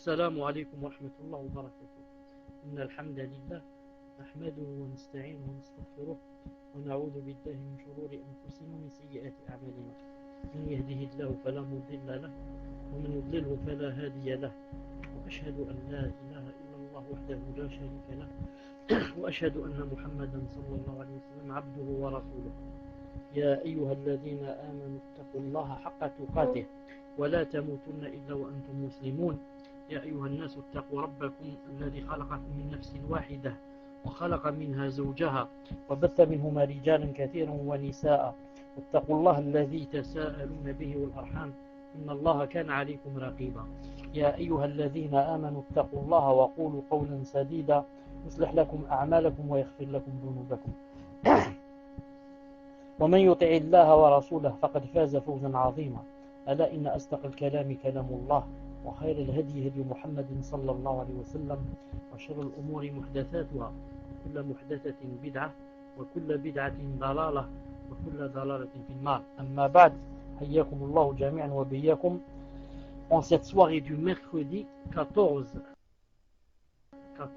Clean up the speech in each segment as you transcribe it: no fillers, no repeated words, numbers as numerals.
السلام عليكم ورحمة الله وبركاته. إن الحمد لله نحمده ونستعينه ونستغفره ونعوذ بالله من شرور أنفسنا ومن سيئات أعمالنا. من يهده الله فلا مضل له ومن يضلله فلا هادي له، وأشهد أن لا إله إلا الله وحده لا شريك له، وأشهد أن محمدا صلى الله عليه وسلم عبده ورسوله. يا أيها الذين آمنوا اتقوا الله حق تقاته ولا تموتن إلا وأنتم مسلمون. يا أيها الناس اتقوا ربكم الذي خلقكم من نفس واحدة وخلق منها زوجها وبث منهما رجالا كثيرا ونساء، واتقوا الله الذي تساءلون به والأرحام إن الله كان عليكم رقيبا. يا أيها الذين آمنوا اتقوا الله وقولوا قولا سديدا يصلح لكم أعمالكم ويغفر لكم ذنوبكم. ومن يطع الله ورسوله فقد فاز فوزا عظيما. ألا إن أصدق الكلام كلام الله، وخير الهدي هدي محمد صلى الله عليه وسلم، وشر الأمور محدثاتها، كل محدثة بدعة وكل بدعة ضلالة وكل ضلالة في النار. أما بعد، حياكم الله جميعا وبياكم en cette soirée du mercredi 14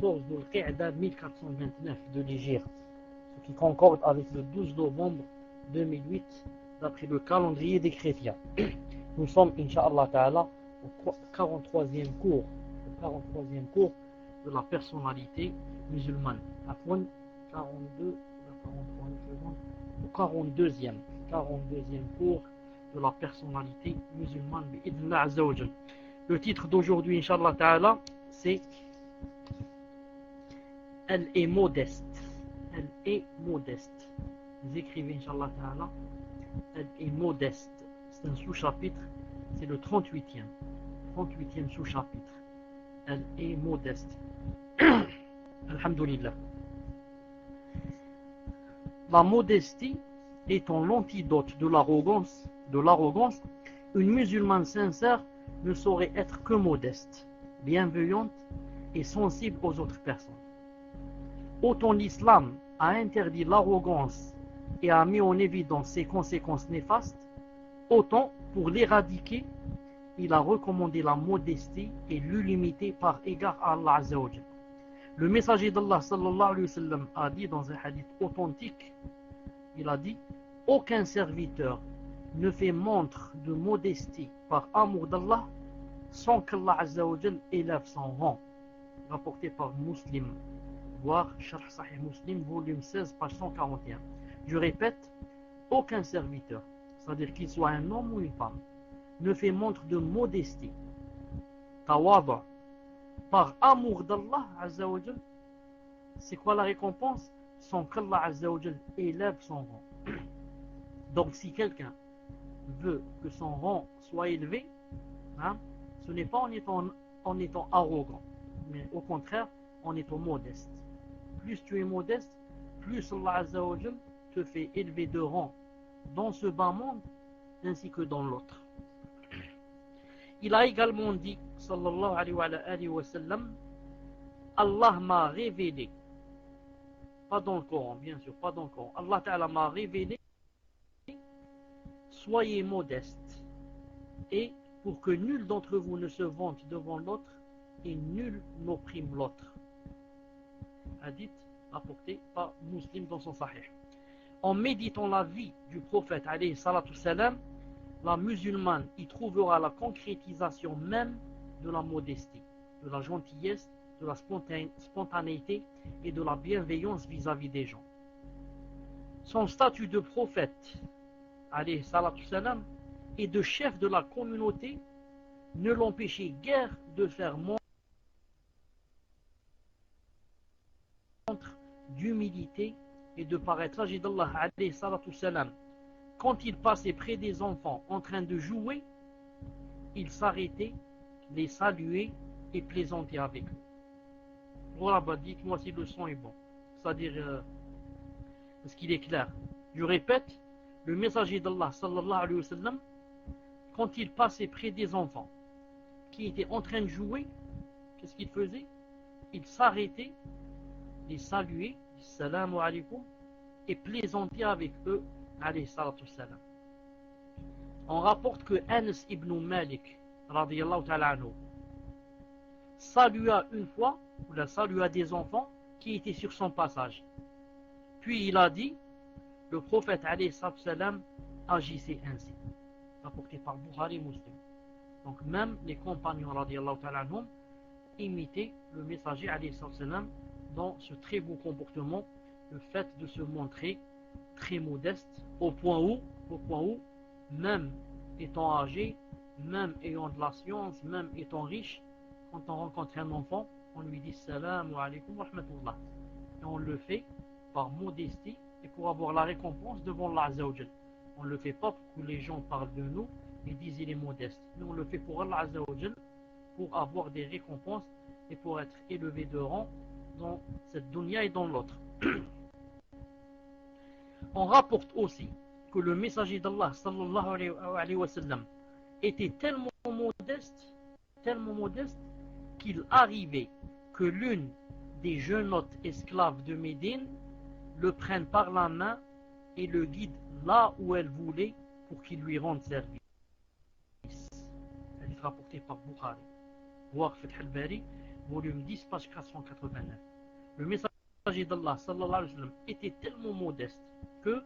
Dhul-Qa'da 1429 de l'Hégire, ce qui concorde avec le 12 novembre 2008 d'après le calendrier des chrétiens. Nous sommes, Inch'Allah Ta'ala, au 43e cours de la personnalité musulmane. Afwan, 42e cours de la personnalité musulmane. Bi'idhnillah Azza wa Jal. Le titre d'aujourd'hui, Inch'Allah Ta'ala, c'est Elle est modeste. Elle est modeste. Vous écrivez, Inch'Allah Ta'ala, Elle est modeste. C'est un sous-chapitre, c'est le 38e sous-chapitre. Elle est modeste. Alhamdulillah. La modestie étant l'antidote de l'arrogance, une musulmane sincère ne saurait être que modeste, bienveillante et sensible aux autres personnes. Autant l'islam a interdit l'arrogance et a mis en évidence ses conséquences néfastes, autant pour l'éradiquer, il a recommandé la modestie et l'humilité par égard à Allah Azza wa Jal. Le messager d'Allah sallallahu alayhi wa sallam a dit dans un hadith authentique, il a dit: aucun serviteur ne fait montre de modestie par amour d'Allah sans qu'Allah Azza wa Jal élève son rang. Rapporté par Muslim, voir Sharh Sahih Muslim, volume 16, page 141. Je répète, aucun serviteur, c'est-à-dire qu'il soit un homme ou une femme, ne fait montre de modestie, tawada, par amour d'Allah Azza wa Jal. C'est quoi la récompense? Sans qu'Allah Azza wa Jal élève son rang. Donc si quelqu'un veut que son rang soit élevé, ce n'est pas en étant arrogant, mais au contraire en étant modeste. Plus tu es modeste, plus Allah Azza wa Jal te fait élever de rang dans ce bas monde ainsi que dans l'autre. Il a également dit, sallallahu alayhi wa sallam, Allah m'a révélé, pas dans le Coran, bien sûr, pas dans le Coran, Allah Ta'ala m'a révélé, soyez modestes, et pour que nul d'entre vous ne se vante devant l'autre, et nul n'opprime l'autre. Hadith rapporté par Muslim dans son Sahih. En méditant la vie du prophète alayhi salatu salam, la musulmane y trouvera la concrétisation même de la modestie, de la gentillesse, de la spontanéité et de la bienveillance vis-à-vis des gens. Son statut de prophète alayhi salatu salam et de chef de la communauté ne l'empêchait guère de faire montre d'humilité et de paraître âgé d'Allah alayhi salatu salam. Quand il passait près des enfants en train de jouer, il s'arrêtait, les saluait et plaisantait avec eux. Voilà, dites-moi si le son est bon. C'est-à-dire, est-ce qu'il est clair? Je répète, le messager d'Allah sallallahu alayhi wa sallam, quand il passait près des enfants qui étaient en train de jouer, qu'est-ce qu'il faisait? Il s'arrêtait, les saluait, Assalamu alaykum, et plaisantait avec eux. On rapporte que Anas ibn Malik radiyallahu ta'ala anhu salua une fois, ou la salua des enfants qui étaient sur son passage. Puis il a dit, le prophète alayhi salam agissait ainsi. Rapporté par Bukhari Muslim. Donc même les compagnons radiyallahu ta'ala anhum imitaient le messager alayhi salam dans ce très beau comportement, le fait de se montrer très modeste, au point où, même étant âgé, même ayant de la science, même étant riche, quand on rencontre un enfant, on lui dit salam alaykum wa rahmatullah. Et on le fait par modestie et pour avoir la récompense devant Allah Azza wa Jal. On ne le fait pas pour que les gens parlent de nous et disent il est modeste. Mais on le fait pour Allah Azza wa Jal, pour avoir des récompenses et pour être élevé de rang dans cette dunya et dans l'autre. On rapporte aussi que le messager d'Allah sallallahu alayhi wa sallam était tellement modeste qu'il arrivait que l'une des jeunottes esclaves de Médine le prenne par la main et le guide là où elle voulait pour qu'il lui rende service. Elle est rapportée par Bukhari. Voir Fath al-Bari, volume 10, page 489. Le messager d'Allah sallallahu alayhi wa sallam était tellement modeste que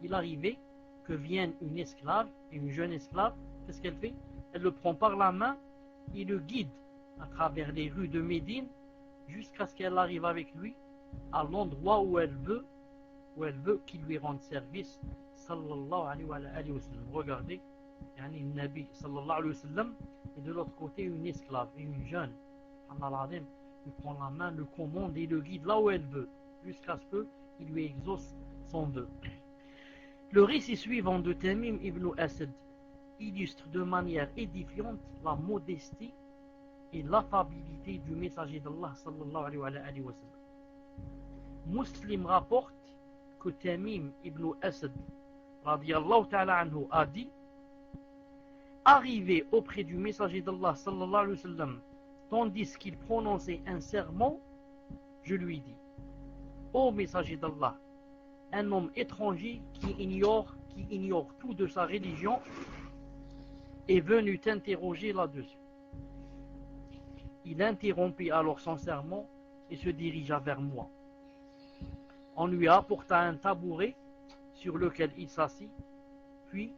il arrivait que vienne une esclave, une jeune esclave, qu'est-ce qu'elle fait? Elle le prend par la main et le guide à travers les rues de Médine jusqu'à ce qu'elle arrive avec lui à l'endroit où elle veut qu'il lui rende service sallallahu alayhi wa sallam. Regardez, yani Nabi sallallahu alayhi wa sallam et de l'autre côté une esclave, une jeune. Allah lui prend la main, le commande et le guide là où elle veut jusqu'à ce qu'il lui exauce son vœu. Le récit suivant de Tamim ibn Asad illustre de manière édifiante la modestie et l'affabilité du messager d'Allah sallallahu alayhi wa sallam. Muslim rapporte que Tamim ibn Asad radiyallahu ta'ala anhu a dit, arrivé auprès du messager d'Allah sallallahu alayhi wa sallam tandis qu'il prononçait un serment, je lui dis, ô messager d'Allah, un homme étranger qui ignore tout de sa religion est venu t'interroger là-dessus. Il interrompit alors son sermon et se dirigea vers moi. On lui apporta un tabouret sur lequel il s'assit, puis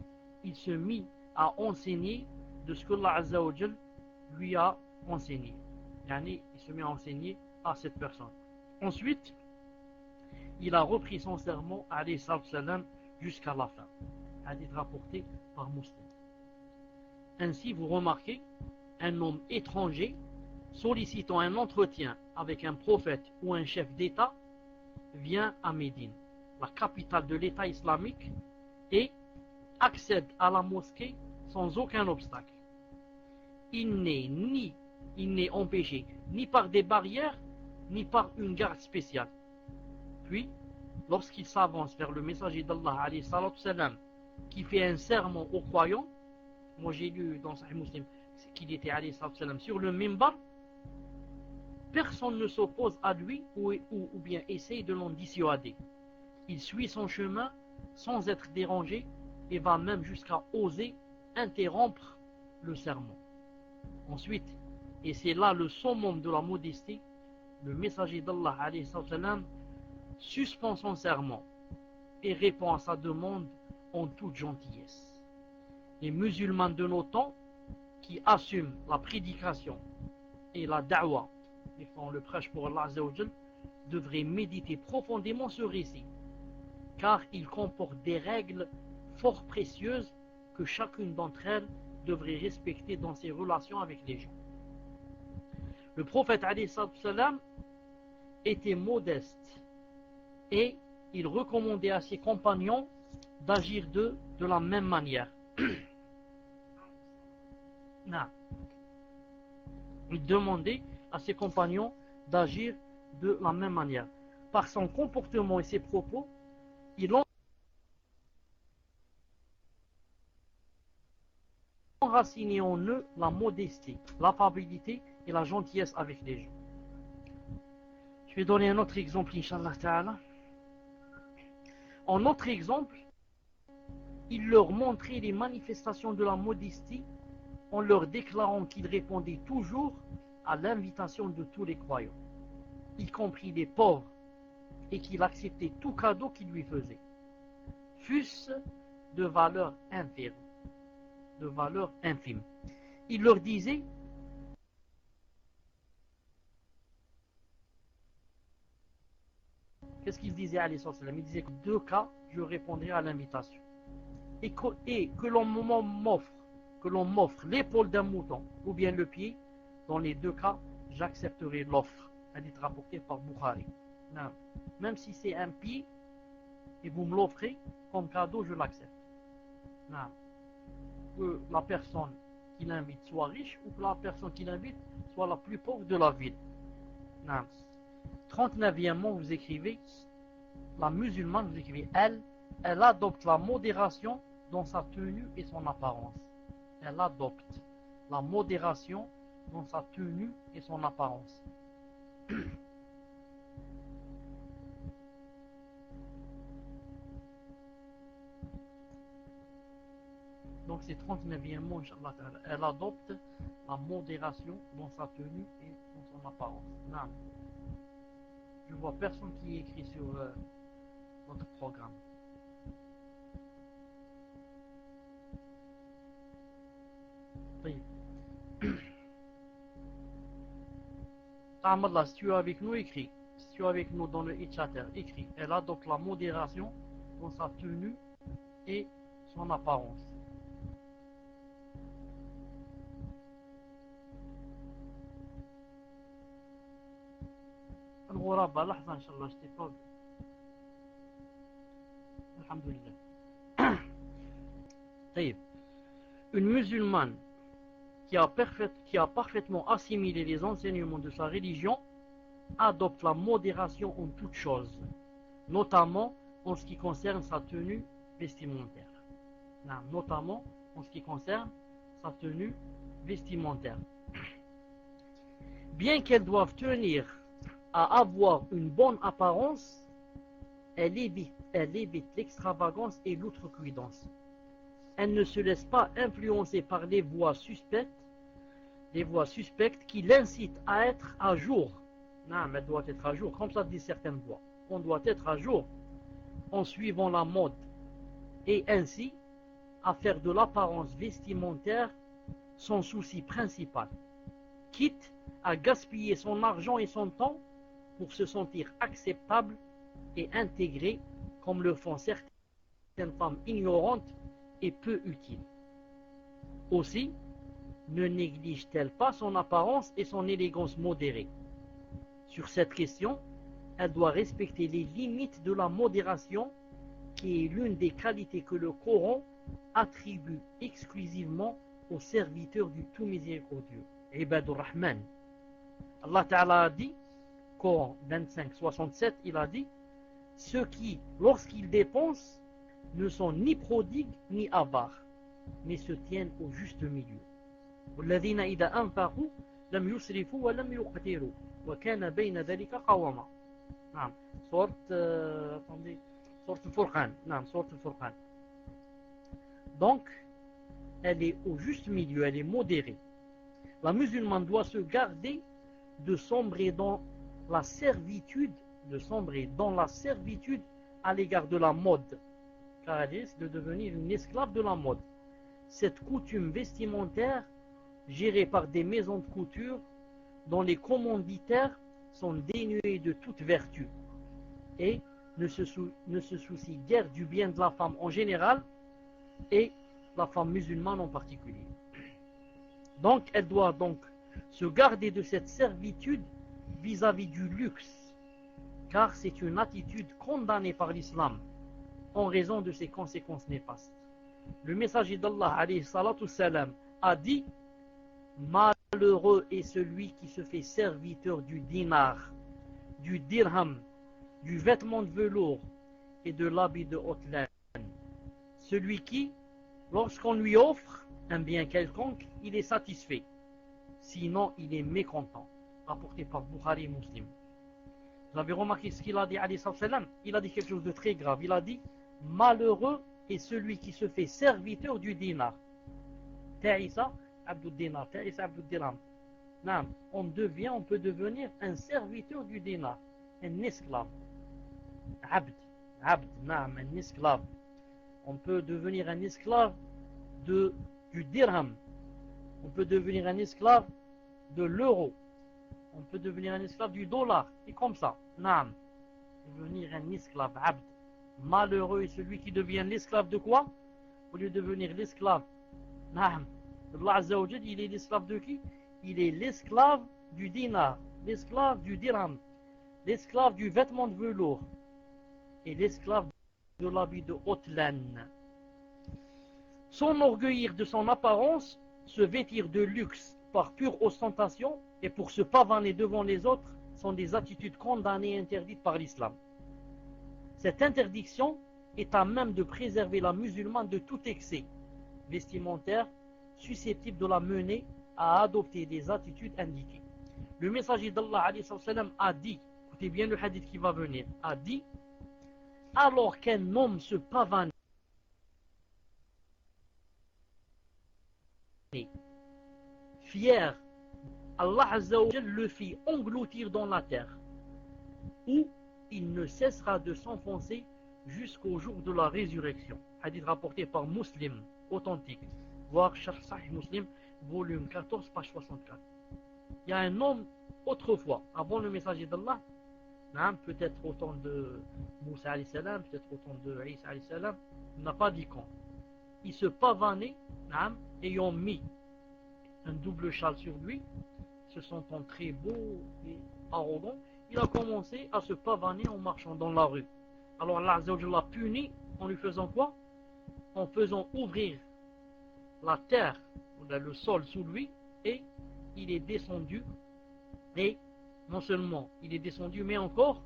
il se mit à enseigner de ce que Allah Azza wa Jal lui a enseigné. Yani, il se met à enseigner à cette personne. Ensuite, il a repris son sermon alayhi salam jusqu'à la fin. Hadith rapporté par Muslim. Ainsi, vous remarquez, un homme étranger sollicitant un entretien avec un prophète ou un chef d'État vient à Médine, la capitale de l'État islamique, et accède à la mosquée sans aucun obstacle. Il n'est empêché ni par des barrières ni par une garde spéciale. Puis, lorsqu'il s'avance vers le messager d'Allah alayhi salatu salam, qui fait un sermon aux croyants, moi j'ai lu dans Sahih Muslim qu'il était alayhi salatu salam sur le minbar, personne ne s'oppose à lui ou bien essaye de l'en dissuader. Il suit son chemin sans être dérangé et va même jusqu'à oser interrompre le sermon. Ensuite, et c'est là le summum de la modestie, le messager d'Allah alayhi salam suspend son serment et répond à sa demande en toute gentillesse. Les musulmans de nos temps qui assument la prédication et la da'wa et font le prêche pour Allah Azza wa Jal devraient méditer profondément ce récit, car il comporte des règles fort précieuses que chacune d'entre elles devrait respecter dans ses relations avec les gens. Le prophète alayhi salam était modeste et il recommandait à ses compagnons d'agir de la même manière. Il demandait à ses compagnons d'agir de la même manière. Par son comportement et ses propos, il enracinait en eux la modestie, l'affabilité et la gentillesse avec les gens. Je vais donner un autre exemple, Inch'Allah Ta'ala. En autre exemple, il leur montrait les manifestations de la modestie en leur déclarant qu'il répondait toujours à l'invitation de tous les croyants, y compris les pauvres, et qu'il acceptait tout cadeau qu'ils lui faisaient, fût-ce de valeur infime. Il leur disait: qu'est-ce qu'il disait alayhi salam? Il disait que 2 cas, je répondrai à l'invitation. Et que l'on m'offre l'épaule d'un mouton ou bien le pied, dans les 2 cas, j'accepterai l'offre. Hadith rapporté par Bukhari. Non. Même si c'est un pied et vous me l'offrez comme cadeau, je l'accepte. Non. Que la personne qui l'invite soit riche ou que la personne qui l'invite soit la plus pauvre de la ville. Non. 39e, vous écrivez: la musulmane, vous écrivez, elle adopte la modération dans sa tenue et son apparence. Elle adopte la modération dans sa tenue et son apparence. Donc c'est 39e mot, Inch'Allah. Elle adopte la modération dans sa tenue et dans son apparence. Non. Je vois personne qui écrit sur notre programme. Oui. Ahmadallah, si tu es avec nous, écris. Si tu es avec nous dans le e-chatter, écris. Elle adopte la modération dans sa tenue et son apparence. الغرابة لحظة إن شاء الله اشتفاق. الحمد لله. طيب. Une musulmane qui a parfaitement assimilé les enseignements de sa religion adopte la modération en toutes choses, notamment en ce qui concerne sa tenue vestimentaire. Non, notamment en ce qui concerne sa tenue vestimentaire. Bien qu'elle doive tenir à avoir une bonne apparence, elle évite l'extravagance et l'outrecuidance. Elle ne se laisse pas influencer par les voix suspectes qui l'incitent à être à jour. Non, mais elle doit être à jour, comme ça dit certaines voix. On doit être à jour en suivant la mode et ainsi à faire de l'apparence vestimentaire son souci principal, quitte à gaspiller son argent et son temps pour se sentir acceptable et intégré, comme le font certaines femmes ignorantes et peu utiles. Aussi, ne néglige-t-elle pas son apparence et son élégance modérée? Sur cette question, elle doit respecter les limites de la modération, qui est l'une des qualités que le Coran attribue exclusivement aux serviteurs du tout miséricordieux, Ibadur Rahman. Allah Ta'ala a dit, Coran 25, 67, il a dit: ceux qui, lorsqu'ils dépensent, ne sont ni prodigues ni avares, mais se tiennent au juste milieu. والذين إذا أنفقوا لم يسرفوا ولم يقتروا وكان بين ذلك قواما. نعم سورة الفرقان. نعم سورة الفرقان. Donc elle est au juste milieu, elle est modérée. La musulmane doit se garder de sombrer dans la servitude, à l'égard de la mode, car elle risque de devenir une esclave de la mode. Cette coutume vestimentaire, gérée par des maisons de couture, dont les commanditaires sont dénués de toute vertu et ne se soucient guère du bien de la femme en général et la femme musulmane en particulier. Donc elle doit donc se garder de cette servitude vis-à-vis du luxe, car c'est une attitude condamnée par l'islam en raison de ses conséquences néfastes. Le messager d'Allah alayhi salatu salam a dit: malheureux est celui qui se fait serviteur du dinar, du dirham, du vêtement de velours et de l'habit de haute laine. Celui qui, lorsqu'on lui offre un bien quelconque, il est satisfait, sinon il est mécontent. Rapporté par Bukhari et Muslim. Vous avez remarqué ce qu'il a dit alayhi salam? Il a dit quelque chose de très grave. Il a dit: malheureux est celui qui se fait serviteur du dinar. Ta'isa abdul dinar, ta'isa abdul dirham. naam, on peut devenir un serviteur du dinar, un esclave. Abd, naam, un esclave. On peut devenir un esclave du dirham. On peut devenir un esclave de l'euro. On peut devenir un esclave du dollar. Et comme ça, naam. Devenir un esclave, abd. Malheureux est celui qui devient l'esclave de quoi? Au lieu de devenir l'esclave, naam. Allah Azza wa Jal, il est l'esclave de qui? Il est l'esclave du dinar, l'esclave du dirham, l'esclave du vêtement de velours et l'esclave de l'habit de haute laine. S'enorgueillir de son apparence, se vêtir de luxe par pure ostentation et pour se pavaner devant les autres sont des attitudes condamnées et interdites par l'islam. Cette interdiction est à même de préserver la musulmane de tout excès vestimentaire susceptible de la mener à adopter des attitudes indiquées. Le messager d'Allah a dit, écoutez bien le hadith qui va venir, a dit, alors qu'un homme se pavane fier, Allah Azza wa Jal le fit engloutir dans la terre, où il ne cessera de s'enfoncer jusqu'au jour de la résurrection. Hadith rapporté par Muslim, authentique, voir Sharh Sahih Muslim, volume 14, page 64. Il y a un homme autrefois, avant le messager d'Allah, peut-être au temps de Moussa alayhi salam, peut-être au temps de Isa alayhi salam, il n'a pas dit quand. Il se pavanait, ayant mis un double châle sur lui, se sentant très beau et arrogant, il a commencé à se pavaner en marchant dans la rue. Alors Allah Azza wa Jalla l'a puni en lui faisant quoi? En faisant ouvrir la terre, le sol sous lui, et il est descendu, et non seulement il est descendu, mais encore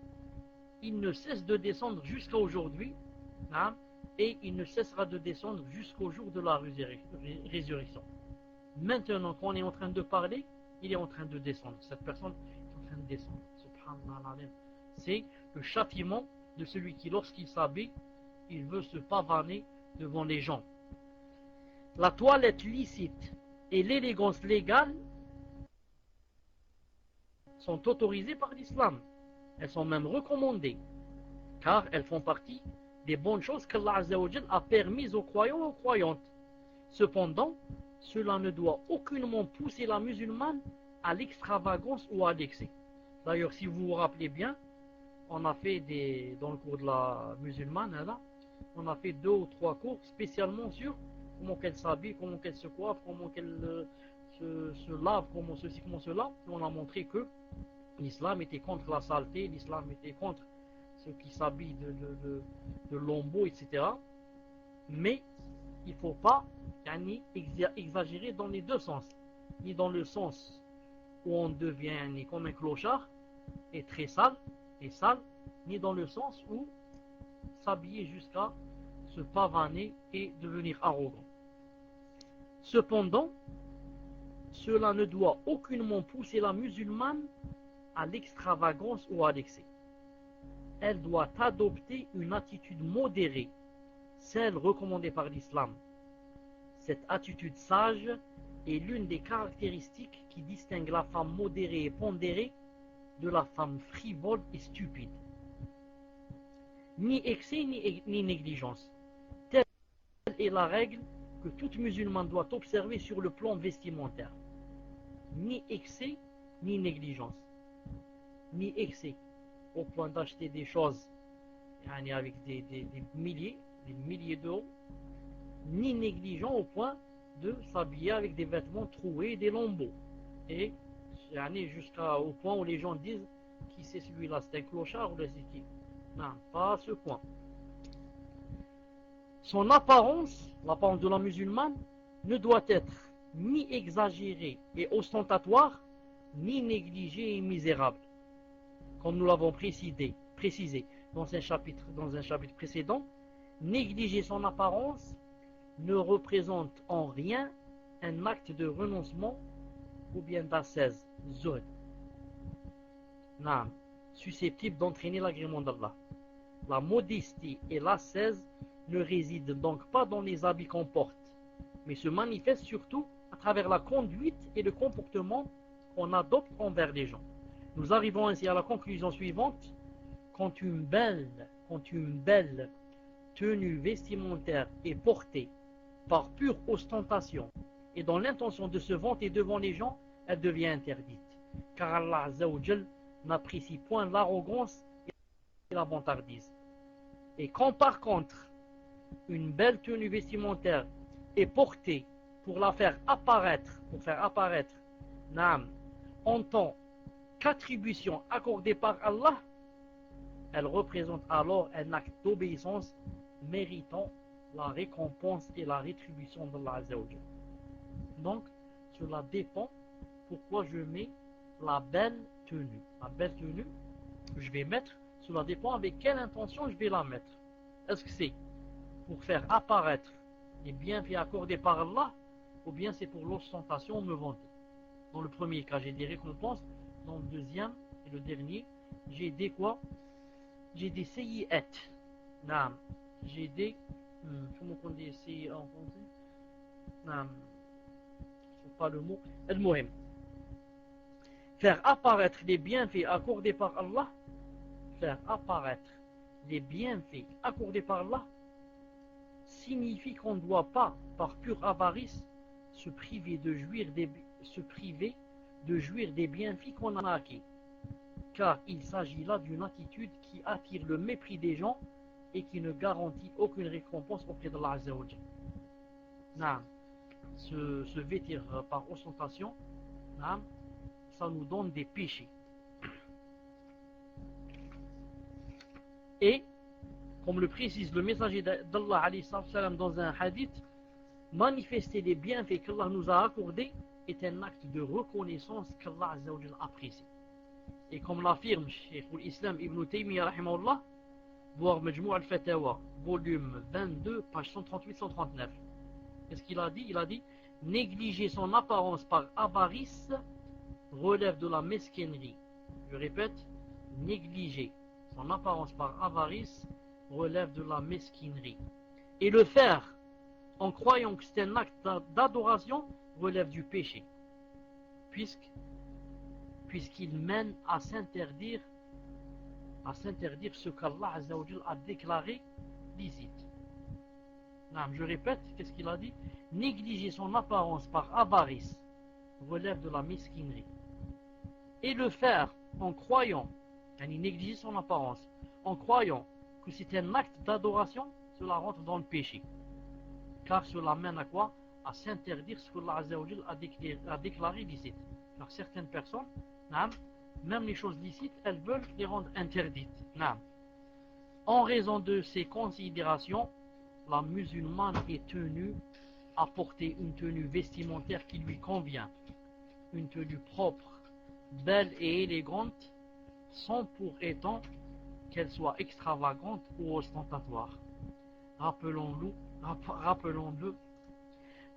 il ne cesse de descendre jusqu'à aujourd'hui, et il ne cessera de descendre jusqu'au jour de la résurrection. Maintenant qu'on est en train de parler, il est en train de descendre. Cette personne est en train de descendre. Subhanallah. C'est le châtiment de celui qui, lorsqu'il s'habille, il veut se pavaner devant les gens. La toilette licite et l'élégance légale sont autorisées par l'islam. Elles sont même recommandées, car elles font partie des bonnes choses qu'Allah Azza wa Jal a permises aux croyants et aux croyantes. Cependant, cela ne doit aucunement pousser la musulmane à l'extravagance ou à l'excès. D'ailleurs, si vous vous rappelez bien, on a fait dans le cours de la musulmane, on a fait 2 ou 3 cours spécialement sur comment qu'elle s'habille, comment qu'elle se coiffe, comment qu'elle se lave, comment ceci, comment cela. Et on a montré que l'islam était contre la saleté, l'islam était contre ceux qui s'habillent de lambeaux, etc. Mais il ne faut pas exagérer dans les deux sens. Ni dans le sens où on devient comme un clochard et très sale, ni dans le sens où s'habiller jusqu'à se pavaner et devenir arrogant. Cependant, cela ne doit aucunement pousser la musulmane à l'extravagance ou à l'excès. Elle doit adopter une attitude modérée, celle recommandée par l'islam. Cette attitude sage est l'une des caractéristiques qui distinguent la femme modérée et pondérée de la femme frivole et stupide. Ni excès ni négligence. Telle est la règle que toute musulmane doit observer sur le plan vestimentaire. Ni excès ni négligence. Ni excès au point d'acheter des choses avec des milliers d'euros, ni négligent au point de s'habiller avec des vêtements troués et des lambeaux. Et jusqu'au point où les gens disent qui c'est celui-là, c'est un clochard ou c'est qui? Non, pas à ce point. Son apparence, l'apparence de la musulmane, ne doit être ni exagérée et ostentatoire, ni négligée et misérable. Comme nous l'avons précisé dans un chapitre précédent, négliger son apparence ne représente en rien un acte de renoncement ou bien d'ascèse, zuhd, susceptible d'entraîner l'agrément d'Allah. La modestie et l'ascèse ne résident donc pas dans les habits qu'on porte, mais se manifestent surtout à travers la conduite et le comportement qu'on adopte envers les gens. Nous arrivons ainsi à la conclusion suivante. Quand une belle tenue vestimentaire est portée par pure ostentation et dans l'intention de se vanter devant les gens, elle devient interdite. Car Allah Azza wa Jal n'apprécie point l'arrogance et la vantardise. Et quand par contre, une belle tenue vestimentaire est portée pour faire apparaître en tant qu'attribution accordée par Allah, elle représente alors un acte d'obéissance méritant la récompense et la rétribution d'Allah Azza wa Jal. Donc, cela dépend pourquoi je mets la belle tenue. La belle tenue, je vais mettre, cela dépend avec quelle intention je vais la mettre. Est-ce que c'est pour faire apparaître les bienfaits accordés par Allah, ou bien c'est pour l'ostentation, me vanter? Dans le premier cas, j'ai des récompenses. Dans le deuxième et le dernier, j'ai des quoi? J'ai des sayyi'at. Naam. J'ai des... comment on dit sayyi'at en français? Naam. Je ne sais pas le mot. Al-Muhim. Faire apparaître les bienfaits accordés par Allah, faire apparaître les bienfaits accordés par Allah, signifie qu'on ne doit pas, par pure avarice, se priver de jouir des bienfaits qu'on a acquis. Car il s'agit là d'une attitude qui attire le mépris des gens et qui ne garantit aucune récompense auprès d'Allah Azza wa Jal. Se vêtir par ostentation, ça nous donne des péchés. Et, comme le précise le messager d'Allah alayhi salam dans un hadith, manifester les bienfaits qu'Allah nous a accordés est un acte de reconnaissance qu'Allah Azza wa Jal apprécie. Et comme l'affirme Cheikh l'Islam Ibn Taymiyyah rahimahullah, voir Majmou' al-Fatawa, volume 22, page 138-139. Qu'est-ce qu'il a dit? Il a dit: négliger son apparence par avarice relève de la mesquinerie. Je répète, négliger son apparence par avarice relève de la mesquinerie. Et le faire en croyant que c'est un acte d'adoration relève du péché, puisqu'il mène à s'interdire ce qu'Allah Azza wa Jal a déclaré licite. Je répète, qu'est-ce qu'il a dit? Négliger son apparence par avarice relève de la mesquinerie. Et le faire en croyant, négliger son apparence, en croyant que c'est un acte d'adoration, cela rentre dans le péché. Car cela mène à quoi? À s'interdire ce que Allah Azza wa Jal a déclaré licite. Car certaines personnes, même les choses licites, elles veulent les rendre interdites. En raison de ces considérations, la musulmane est tenue à porter une tenue vestimentaire qui lui convient, une tenue propre, belle et élégante, sans pour autant qu'elle soit extravagante ou ostentatoire. Rappelons-le,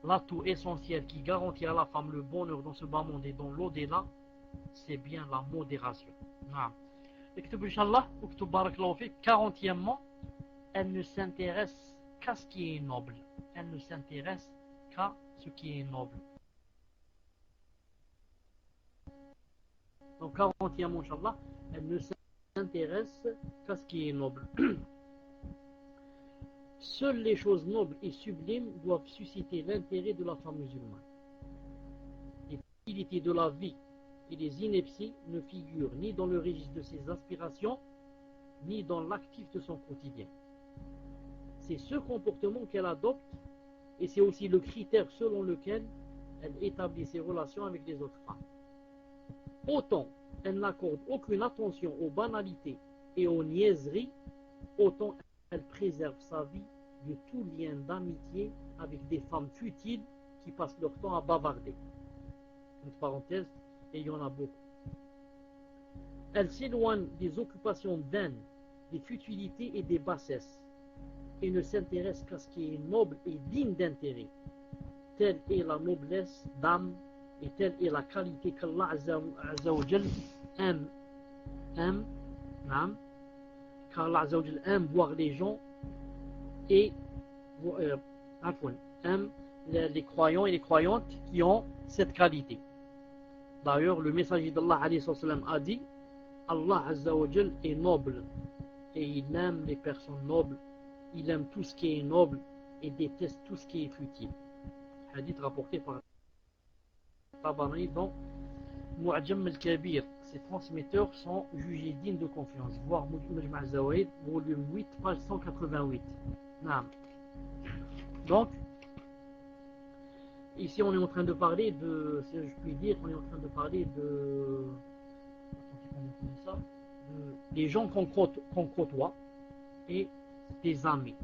l'atout essentiel qui garantit à la femme le bonheur dans ce bas monde et dans l'au-delà, c'est bien la modération. Ektub Inch'Allah, Ektub Barakallahu Fik. 40e, elle ne s'intéresse qu'à ce qui est noble. Elle ne s'intéresse qu'à ce qui est noble. Donc 40e, Inch'Allah, elle ne s'intéresse qu'à ce qui est noble. Seules les choses nobles et sublimes doivent susciter l'intérêt de la femme musulmane. Les facilités de la vie et les inepties ne figurent ni dans le registre de ses aspirations, ni dans l'actif de son quotidien. C'est ce comportement qu'elle adopte et c'est aussi le critère selon lequel elle établit ses relations avec les autres femmes. Autant elle n'accorde aucune attention aux banalités et aux niaiseries, autant elle préserve sa vie de tout lien d'amitié avec des femmes futiles qui passent leur temps à bavarder. Entre parenthèses, et il y en a beaucoup. Elle s'éloigne des occupations vaines, des futilités et des bassesses, et ne s'intéresse qu'à ce qui est noble et digne d'intérêt. Telle est la noblesse d'âme, et telle est la qualité qu'Allah Azza wa Jal aime, car Allah Azza wa Jal aime voir les gens et aime les croyants et les croyantes qui ont cette qualité. D'ailleurs, le messager d'Allah a dit, Allah Azza wa Jal est noble et il aime les personnes nobles, il aime tout ce qui est noble et déteste tout ce qui est futile. Hadith rapporté par Tabarani dans Mu'jam al-Kabir. Ses transmetteurs sont jugés dignes de confiance. Voir Mujma' al-Zawaid, volume 8, page 188. Naam. Donc, ici on est en train de parler de, si je puis dire, on est en train de parler de, des gens qu'on côtoie et des amis.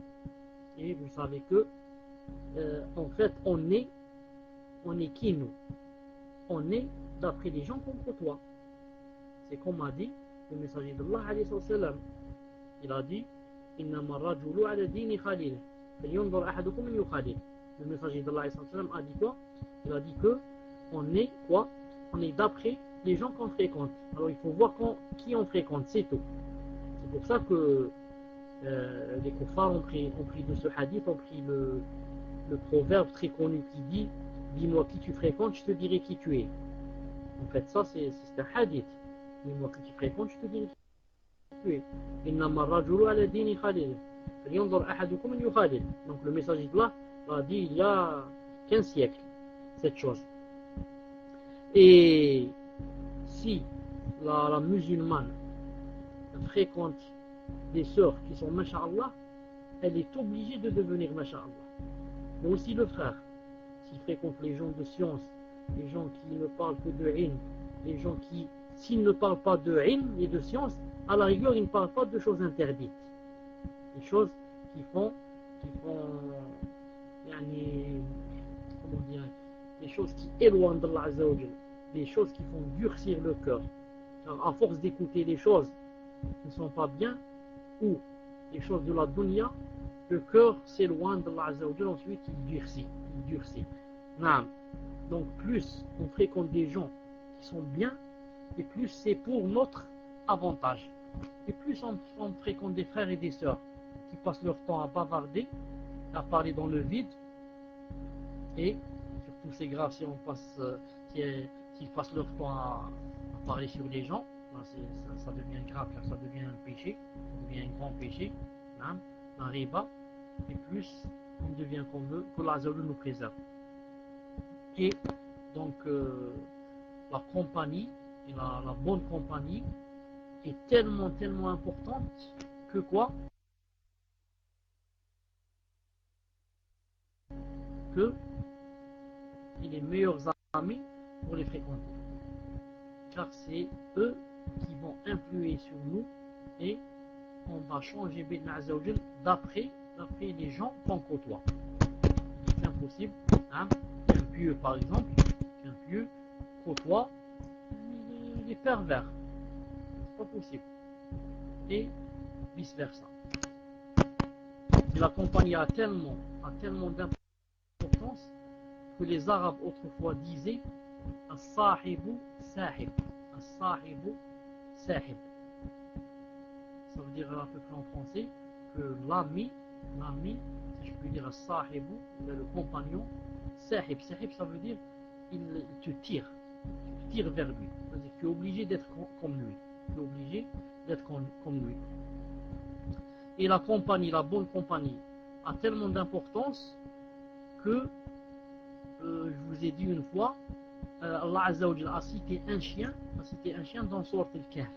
Et vous savez que, en fait, on est qui nous? On est d'après les gens qu'on côtoie. C'est comme a dit le messager d'Allah alayhi wa sallam. Il a dit Innama rajulu ala dini khalil. Falyunzur ahadukum man yukhalil. Le messager d'Allah alayhi wa sallam a dit quoi? Il a dit que on est quoi? On est d'après les gens qu'on fréquente. Alors il faut voir qui on fréquente, c'est tout. C'est pour ça que les kuffars ont pris de ce hadith, ont pris le proverbe très connu qui dit dis-moi qui tu fréquentes, je te dirai qui tu es. En fait, ça c'est un hadith. Dis-moi qui tu fréquentes, je te dirai qui tu es. Innama rajulu ala dini khalil. Falyunzur ahadukum man yukhalil. Donc le messager d'Allah a dit il y a 15 siècles cette chose. Et si la musulmane fréquente des sœurs qui sont masha'Allah, elle est obligée de devenir masha'Allah. Mais aussi le frère, s'il fréquente les gens de science, les gens qui ne parlent que de ilm, les gens qui, s'ils ne parlent pas de ilm et de science, à la rigueur, ils ne parlent pas de choses interdites. Des choses qui font comment dire, des choses qui éloignent d'Allah Azza wa Jal, des choses qui font durcir le cœur. Car à force d'écouter les choses qui ne sont pas bien, ou les choses de la dunya, le cœur s'éloigne d'Allah Azza wa Jal, ensuite il durcit. Donc plus on fréquente des gens qui sont bien, et plus c'est pour notre avantage. Et plus on fréquente des frères et des sœurs qui passent leur temps à bavarder, à parler dans le vide, et surtout c'est grave si s'ils passent leur temps à parler sur les gens, ça devient grave car ça devient un péché, ça devient un grand péché, un riba, et plus on devient comme eux, que l'Azza nous préserve. Et donc la compagnie, et la bonne compagnie est tellement importante que quoi? Que il est meilleurs amis pour les fréquenter. Car c'est eux qui vont influer sur nous et on va changer d'après les gens qu'on côtoie. C'est impossible, qu'un pieux par exemple, qu'un pieux côtoie les pervers. C'est pas possible. Et vice versa. Et la compagnie a tellement d'importance que les Arabes autrefois disaient as-sahibu sahib. As-sahibu sahib. Ça veut dire à peu près en français que l'ami, si je peux dire as-sahibu, le compagnon, sahib. Sahib, ça veut dire il te tire vers lui. C'est-à-dire que tu es obligé d'être comme lui. Tu es obligé d'être comme lui. Et la compagnie, la bonne compagnie, a tellement d'importance que je vous ai dit une fois, Allah Azza wa Jalla a cité un chien dans Sourate Al-Kahf.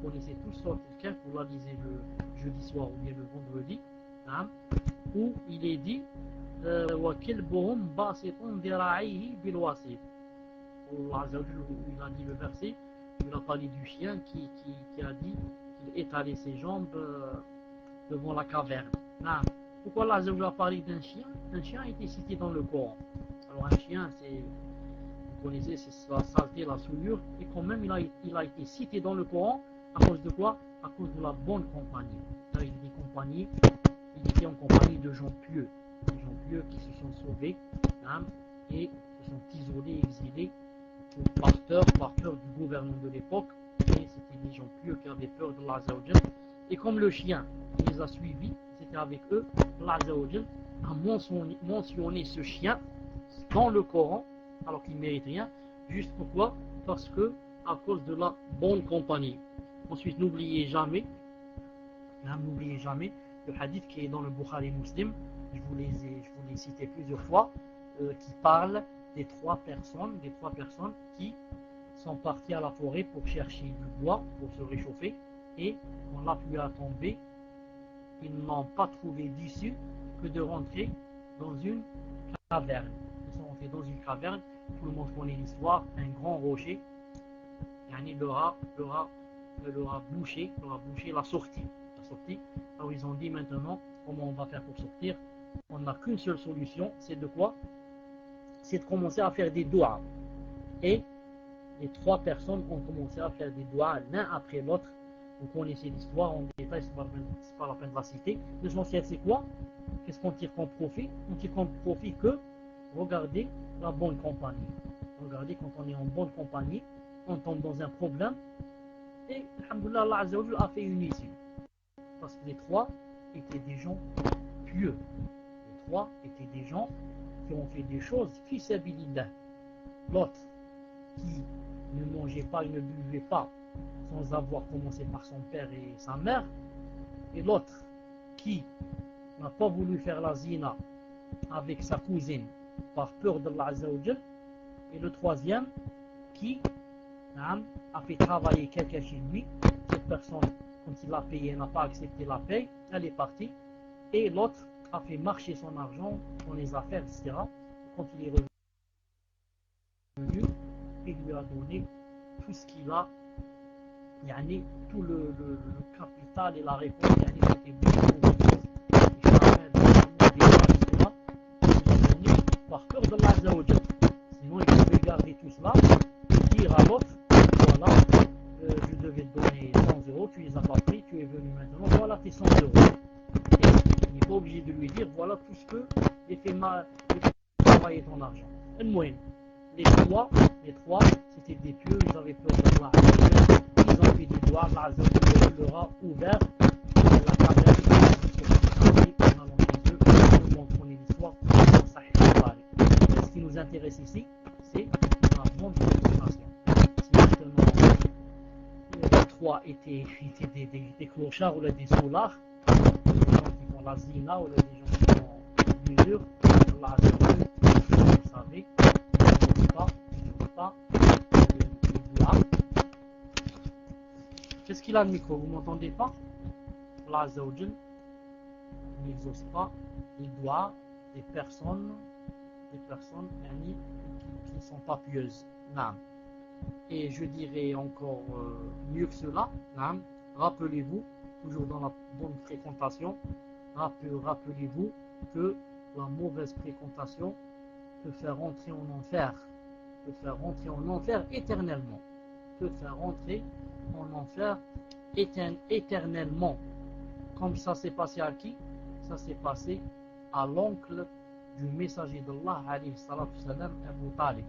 Vous connaissez tous Sourate Al-Kahf, vous la lisez le jeudi soir ou bien le vendredi, où il est dit وَكِلْبُهُمْ بَاسِطٌ ذِرَاعَيْهِ بِالْوَاسِطِ. Allah Azza wa Jalla, il a dit le verset, il a parlé du chien qui a dit qu'il étalait ses jambes devant la caverne. Pourquoi Allah Azza wa Jalla a parlé d'un chien? Un chien a été cité dans le Coran. Alors un chien, vous connaissez, c'est la saleté, la souillure, et quand même il a été cité dans le Coran à cause de quoi? À cause de la bonne compagnie. Là, il était en compagnie de gens pieux, qui se sont sauvés et se sont isolés, exilés par peur du gouvernement de l'époque. Et c'était des gens pieux qui avaient peur de Allah Azza wa Jalla. Et comme le chien les a suivis, c'était avec eux, Allah Azza wa Jalla a mentionné ce chien dans le Coran, alors qu'il ne mérite rien, juste pourquoi? parce que à cause de la bonne compagnie. Ensuite, n'oubliez jamais le hadith qui est dans le Bukhari Muslim, je vous l'ai cité plusieurs fois, qui parle des trois personnes qui sont parties à la forêt pour chercher du bois, pour se réchauffer, et quand la pluie a tombé, ils n'ont pas trouvé d'issue que de rentrer dans une caverne. Ils sont rentrés dans une caverne, tout le monde connaît l'histoire, un grand rocher, il leur a bouché la sortie. Alors ils ont dit maintenant, comment on va faire pour sortir? On n'a qu'une seule solution, c'est de quoi? C'est de commencer à faire des doigts. Et les trois personnes ont commencé à faire des doigts l'un après l'autre. Vous connaissez l'histoire en détail, c'est pas la peine de la citer. L'essentiel c'est quoi? Qu'est-ce qu'on tire comme profit? On tire comme profit que, regardez la bonne compagnie. Regardez, quand on est en bonne compagnie, on tombe dans un problème et alhamdoulilah, Allah Azza wa Jalla a fait une issue. Parce que les trois étaient des gens pieux. Les trois étaient des gens qui ont fait des choses fi sabilillah. L'autre qui ne mangeait pas et ne buvait pas sans avoir commencé par son père et sa mère, et l'autre qui n'a pas voulu faire la zina avec sa cousine par peur d'Allah Azza wa Jalla, et le troisième qui a fait travailler quelqu'un chez lui. Cette personne, quand il l'a payé, n'a pas accepté la paye, elle est partie, et l'autre a fait marcher son argent dans les affaires, etc. Quand il est revenu, il lui a donné tout ce qu'il a, tout le capital et la réponse, c'était beaucoup de choses. Il a donné par peur de l'Azza wa Jalla. Sinon, il pouvait garder tout cela et dire à l'autre, voilà, je devais te donner 100 euros, tu les as pas pris, tu es venu maintenant, voilà tes 100 euros. Et il n'est pas obligé de lui dire, voilà tout ce que j'ai fait travailler ton argent. Les trois, c'était des pieux, ils avaient peur d'Allah. Ils ont fait des doigts, Allah leur a ouvert la caverne, en allant chez eux, tout le monde connaît l'histoire, ce qui nous intéresse ici, c'est la bonne présentation. Si maintenant les trois étaient des clochards ou des soulards, des gens qui font la zina ou des gens qui font l'usure, Allah vous savez, ne veut pas là. Qu'est-ce qu'il a le micro? Vous m'entendez pas? Allah Azza wa Jal n'exauce pas les doigts des personnes qui ne sont pas pieuses. Et je dirais encore mieux que cela, rappelez-vous, toujours dans la bonne fréquentation, rappelez-vous que la mauvaise fréquentation peut faire rentrer en enfer, éternellement, éternellement. Comme ça s'est passé à qui? Ça s'est passé à l'oncle du messager d'Allah, alayhi salatu salam, Abu Talib.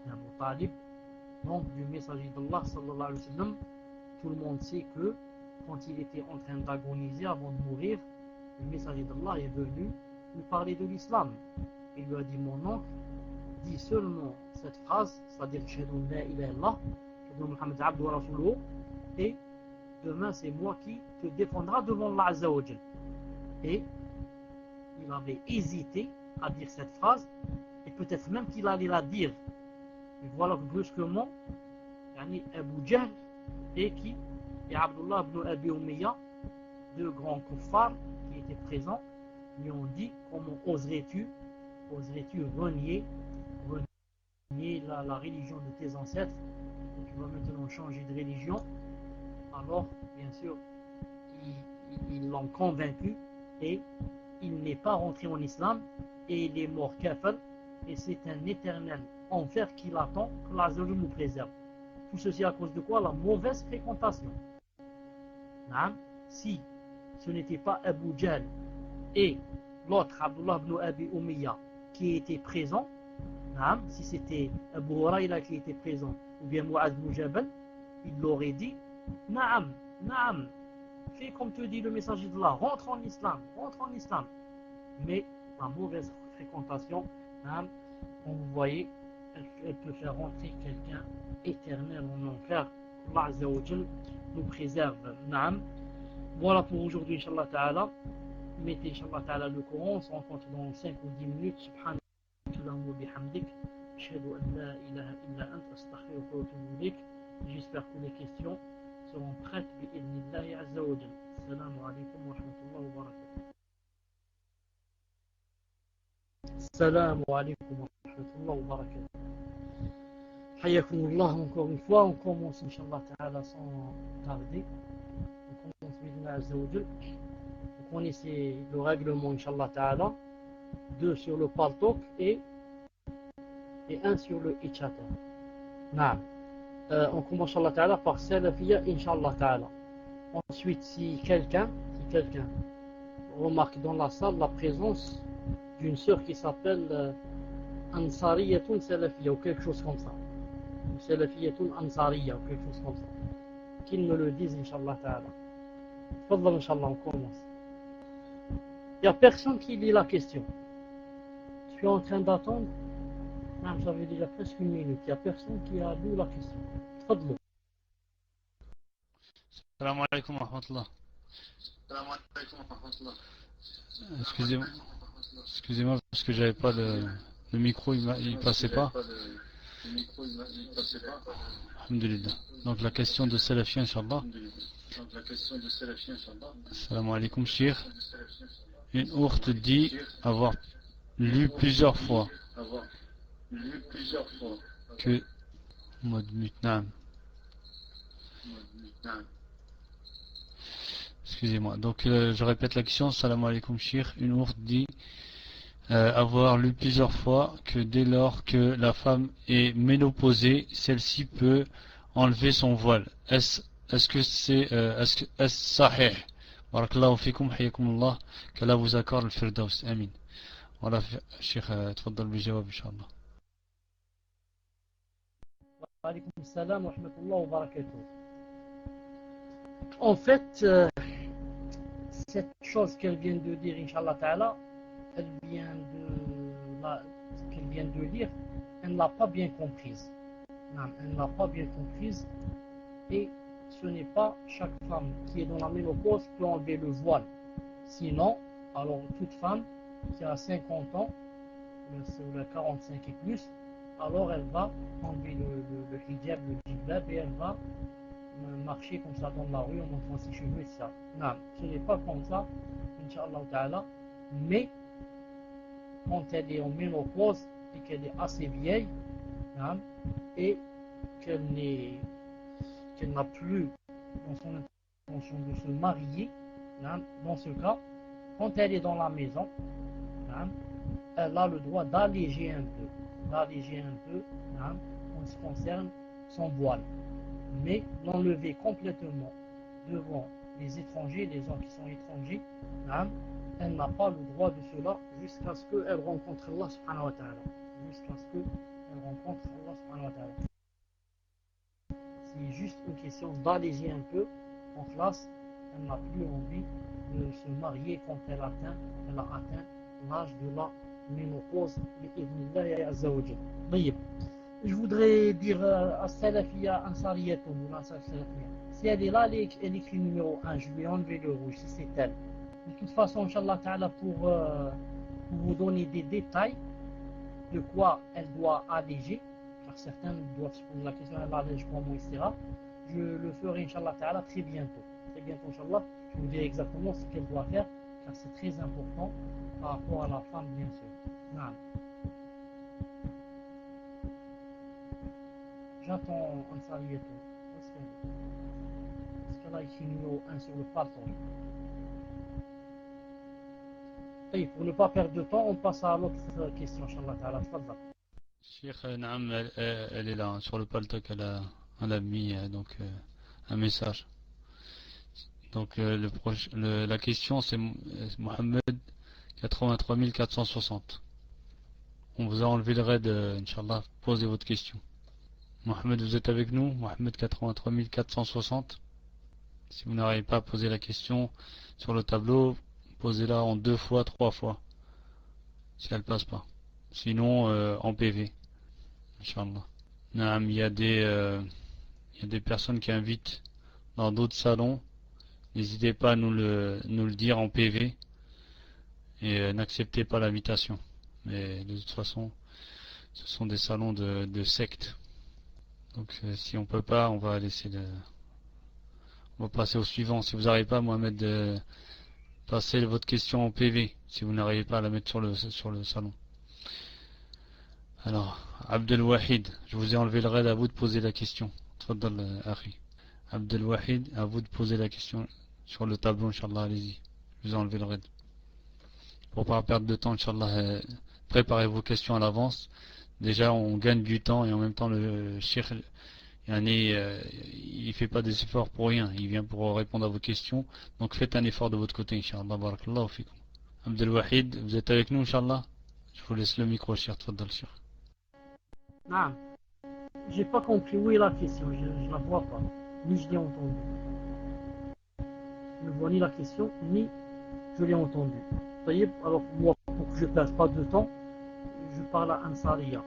Abu Talib, l'oncle du messager d'Allah, sallallahu alayhi wa sallam. Tout le monde sait que quand il était en train d'agoniser avant de mourir, le messager d'Allah est venu lui parler de l'islam. Il lui a dit, mon oncle, dis seulement cette phrase, c'est-à-dire Shahadu la ilaha illallah, Shahadu Muhammad abdu wa rasuluhu, et demain c'est moi qui te défendra devant Allah Azza wa Jal. Et il avait hésité à dire cette phrase, et peut-être même qu'il allait la dire. Et voilà que brusquement, Abu Jahl et Abdullah ibn Abi Umayya, deux grands kuffars qui étaient présents, lui ont dit, comment oserais-tu renier la religion de tes ancêtres, et tu vas maintenant changer de religion. Alors, bien sûr, ils l'ont convaincu et il n'est pas rentré en islam et il est mort kafir, et c'est un éternel enfer qui l'attend, que l'Azza nous préserve. Tout ceci à cause de quoi? La mauvaise fréquentation. Si ce n'était pas Abu Jahl et l'autre Abdullah ibn Abi Umayya qui était présent, si c'était Abu Hurayra qui était présent, ou bien Mu'adh ibn Jabal, il l'aurait dit, Naam, fais comme te dit le messager d'Allah, rentre en islam. Mais la mauvaise fréquentation, comme vous voyez, elle peut faire rentrer quelqu'un éternel en enfer. Allah Azza wa Jal nous préserve. Naam. Voilà pour aujourd'hui, Inch'Allah Ta'ala. Mettez, Inch'Allah Ta'ala, le Coran. On se rencontre dans 5 ou 10 minutes. Subhanahu wa bihamdik. Ashhadu an la ilaha illa anta astaghfiruka wa atubu ilayk. J'espère que les questions seront prêtes. Bi'idhnillahi Azza wa Jal. Assalamu alaikum wa rahmatullahi wa barakatuh. Assalamu alaikum wa rahmatullahi wa barakatuh. Hayakumullah, encore une fois, on commence Inch'Allah Ta'ala sans tarder. On commence Bidna Azza wa Jal. Vous connaissez le règlement Inch'Allah Ta'ala. 2 sur le Paltalk et 1 sur le Itchater. Naam. On commence Inch'Allah Ta'ala par Salafiyya Inch'Allah Ta'ala. Ensuite, si quelqu'un remarque dans la salle la présence d'une sœur qui s'appelle Ansariyatun Salafiyya ou quelque chose comme ça. Salafiyatun Ansariyya ou quelque chose comme ça. Qu'ils me le disent, Inch'Allah Ta'ala. Fadhal, Inch'Allah, on commence. Il n'y a personne qui lit la question. Je suis en train d'attendre. Ça fait déjà presque 1 minute. Il n'y a personne qui a lu la question. Fadhal. Salam alaikum wa rahmatullah. Excusez-moi parce que j'avais pas le micro, il passait pas. Alhamdulillah. Donc la question de Salafien, Inch'Allah. Salam alaikum, Shir. Une ourte dit avoir lu plusieurs fois que mode mutnam. Excusez-moi. Donc je répète la question. Salam alaikum, Shir. Une ourte dit avoir lu plusieurs fois que dès lors que la femme est ménopausée, celle-ci peut enlever son voile. Est-ce que c'est sahih? Barakallahu fikum, hayakumullah, qu'Allah vous accorde le firdaus. Amin. Voilà, Cheikh, tfaddal bijawab, Inch'Allah. Wa alaykum salam wa rahmatullah wa barakatuh. En fait, cette chose qu'elle vient de dire, Inch'Allah Ta'ala, ce qu'elle vient de lire, elle ne l'a pas bien comprise. Non, elle ne l'a pas bien comprise. Et ce n'est pas chaque femme qui est dans la ménopause qui peut enlever le voile. Sinon, alors toute femme qui a 50 ans, ou 45 et plus, alors elle va enlever le hijab, le jilbab, et elle va marcher comme ça dans la rue en montrant ses cheveux et ça. Non, ce n'est pas comme ça, Inch'Allah Ta'ala, mais quand elle est en ménopause et qu'elle est assez vieille, non, et qu'elle n'a plus dans son intention de se marier, non, dans ce cas, quand elle est dans la maison, non, elle a le droit d'alléger un peu, non, en ce qui concerne son voile. Mais l'enlever complètement devant les étrangers, les gens qui sont étrangers, elle n'a pas le droit de cela jusqu'à ce qu'elle rencontre Allah subhanahu wa ta'ala. C'est juste une question d'alléger un peu en classe. Elle n'a plus envie de se marier quand elle a atteint l'âge de la ménopause. Je voudrais dire à Salafia Ansariyatun, si elle est là, elle écrit numéro 1, je lui ai enlevé le rouge, si c'est elle. De toute façon, Inch'Allah Ta'ala, pour vous donner des détails de quoi elle doit alléger, car certains doivent se poser la question, elle allège comment, etc. Je le ferai, Inch'Allah Ta'ala, très bientôt. Très bientôt, Inch'Allah, je vous dirai exactement ce qu'elle doit faire, car c'est très important par rapport à la femme, bien sûr. Non. J'attends un salut. Est-ce qu'elle a écrit numéro 1 sur le partant? Et pour ne pas perdre de temps, on passe à l'autre question, Inch'Allah Ta'ala. Cheikh, naam, elle est là, hein, sur le paltok, elle a mis donc un message. Donc la question c'est Mohamed 83 460. On vous a enlevé le raid, Inch'Allah, posez votre question. Mohamed, vous êtes avec nous? Mohamed 83 460. Si vous n'arrivez pas à poser la question sur le tableau, posez-la en 2 fois, 3 fois. Si elle passe pas. Sinon, en PV. Inch'Allah. Naam, il y a des personnes qui invitent dans d'autres salons. N'hésitez pas à nous le dire en PV et n'acceptez pas l'invitation. Mais de toute façon, ce sont des salons de sectes. Donc si on peut pas, on va passer au suivant. Si vous n'arrivez pas, Mohamed, passez votre question en PV si vous n'arrivez pas à la mettre sur le salon. Alors, Abdel Wahid, je vous ai enlevé le raid, à vous de poser la question. Tfaddal, Akhi. Abdel Wahid, à vous de poser la question sur le tableau, Inch'Allah, allez-y. Je vous ai enlevé le raid. Pour pas perdre de temps, Inch'Allah, préparez vos questions à l'avance. Déjà, on gagne du temps et en même temps, le cheikh, il fait pas des efforts pour rien. Il vient pour répondre à vos questions. Donc, faites un effort de votre côté, Inch'Allah. Barakallahu fikum. Abdel Wahid, vous êtes avec nous, Inch'Allah? Je vous laisse le micro, cheikh. Tfaddal, cheikh. Non, j'ai pas compris où est la question, je la vois pas, ni je l'ai entendue. Je ne vois ni la question, ni je l'ai entendue. Voyez, alors moi, pour que je ne perde pas de temps, je parle à Ansariya.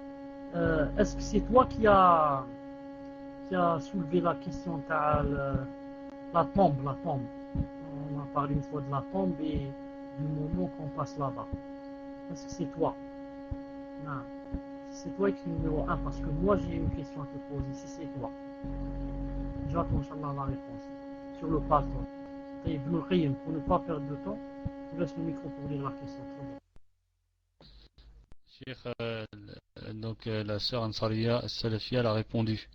Est-ce que c'est toi qui a soulevé la question de la tombe? On a parlé une fois de la tombe et du moment qu'on passe là-bas. Est-ce que c'est toi? Non. C'est toi qui es numéro 1 parce que moi j'ai une question à te poser. Si c'est toi, j'attends Inch'Allah la réponse. Sur le passeport. Pour ne pas perdre de temps, je vous laisse le micro pour lire la question. Cheikh, donc la sœur Ansariya Salafia elle a répondu.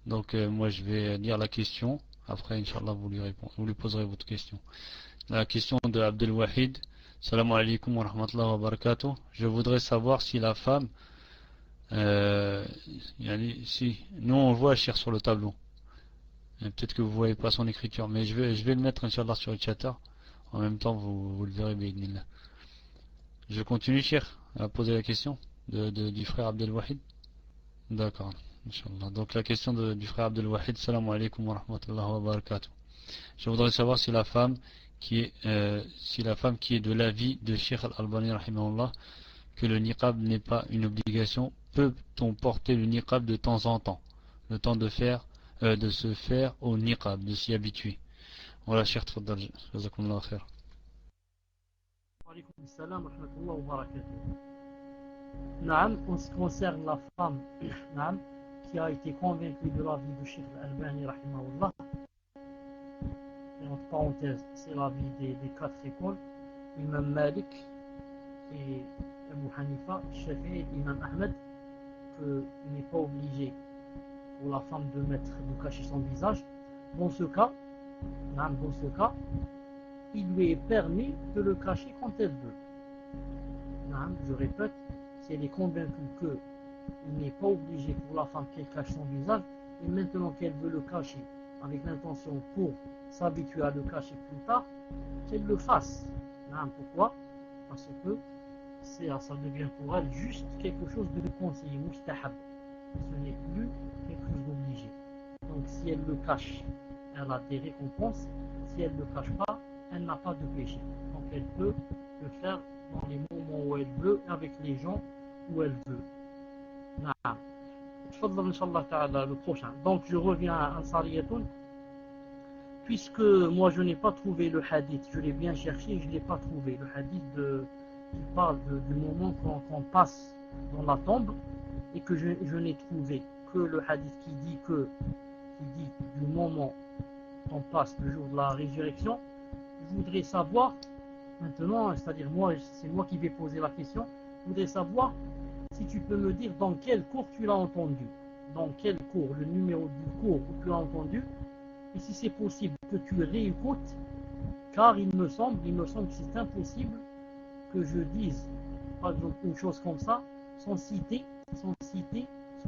Donc moi je vais lire la question. Après, Inch'Allah, vous lui poserez votre question. La question de Abdel Wahid. Salam alaikum wa rahmatullahi wa barakatuh. Je voudrais savoir si la femme si nous on le voit cher sur le tableau. Peut-être que vous voyez pas son écriture, mais je vais le mettre Inch'Allah sur le chatter. En même temps vous le verrez bi'idhnillah. Je continue cher à poser la question du frère Abdel Wahid. D'accord, Inch'Allah. Donc la question du frère Abdel Wahid. Salam alaikum wa rahmatullahi wa barakatuh. Je voudrais savoir si la femme qui est de l'avis de Cheikh Al-Albani rahimahullah que le niqab n'est pas une obligation, peut-on porter le niqab de temps en temps, le temps de se faire au niqab, de s'y habituer. Voilà, cher Tfaddal, jazakumullah khair. Wa alaykoum assalam wa rahmatullahi wa barakatuh. Naam, en ce qui concerne la femme naam, qui a été convaincue de l'avis de Cheikh Al-Albani rahimahullah, et entre parenthèses, c'est l'avis des 4 écoles, Imam Malik et Abu Hanifa, Shafi'i et Imam Ahmed, qu'il n'est pas obligé pour la femme de cacher son visage. Dans ce cas, il lui est permis de le cacher quand elle veut. Je répète, si elle est convaincue qu'il n'est pas obligé pour la femme qu'elle cache son visage, et maintenant qu'elle veut le cacher avec l'intention pour s'habituer à le cacher plus tard, qu'elle le fasse. Pourquoi? Parce que ça devient pour elle juste quelque chose de conseillé, mustahab. Ce n'est plus quelque chose d'obligé. Donc si elle le cache, elle a des récompenses. Si elle ne le cache pas, elle n'a pas de péché. Donc elle peut le faire dans les moments où elle veut, avec les gens où elle veut. Le prochain. Donc je reviens à Ansariyatun. Puisque moi je n'ai pas trouvé le hadith, je l'ai bien cherché, je ne l'ai pas trouvé. Le hadith qui parle du moment qu'on passe dans la tombe, et que je n'ai trouvé que le hadith qui dit du moment qu'on passe le jour de la résurrection. Je voudrais savoir maintenant, c'est-à-dire c'est moi qui vais poser la question, je voudrais savoir si tu peux me dire dans quel cours tu l'as entendu, dans quel cours, le numéro du cours où tu l'as entendu, et si c'est possible que tu réécoutes, car il me semble que c'est impossible que je dise par exemple une chose comme ça sans citer son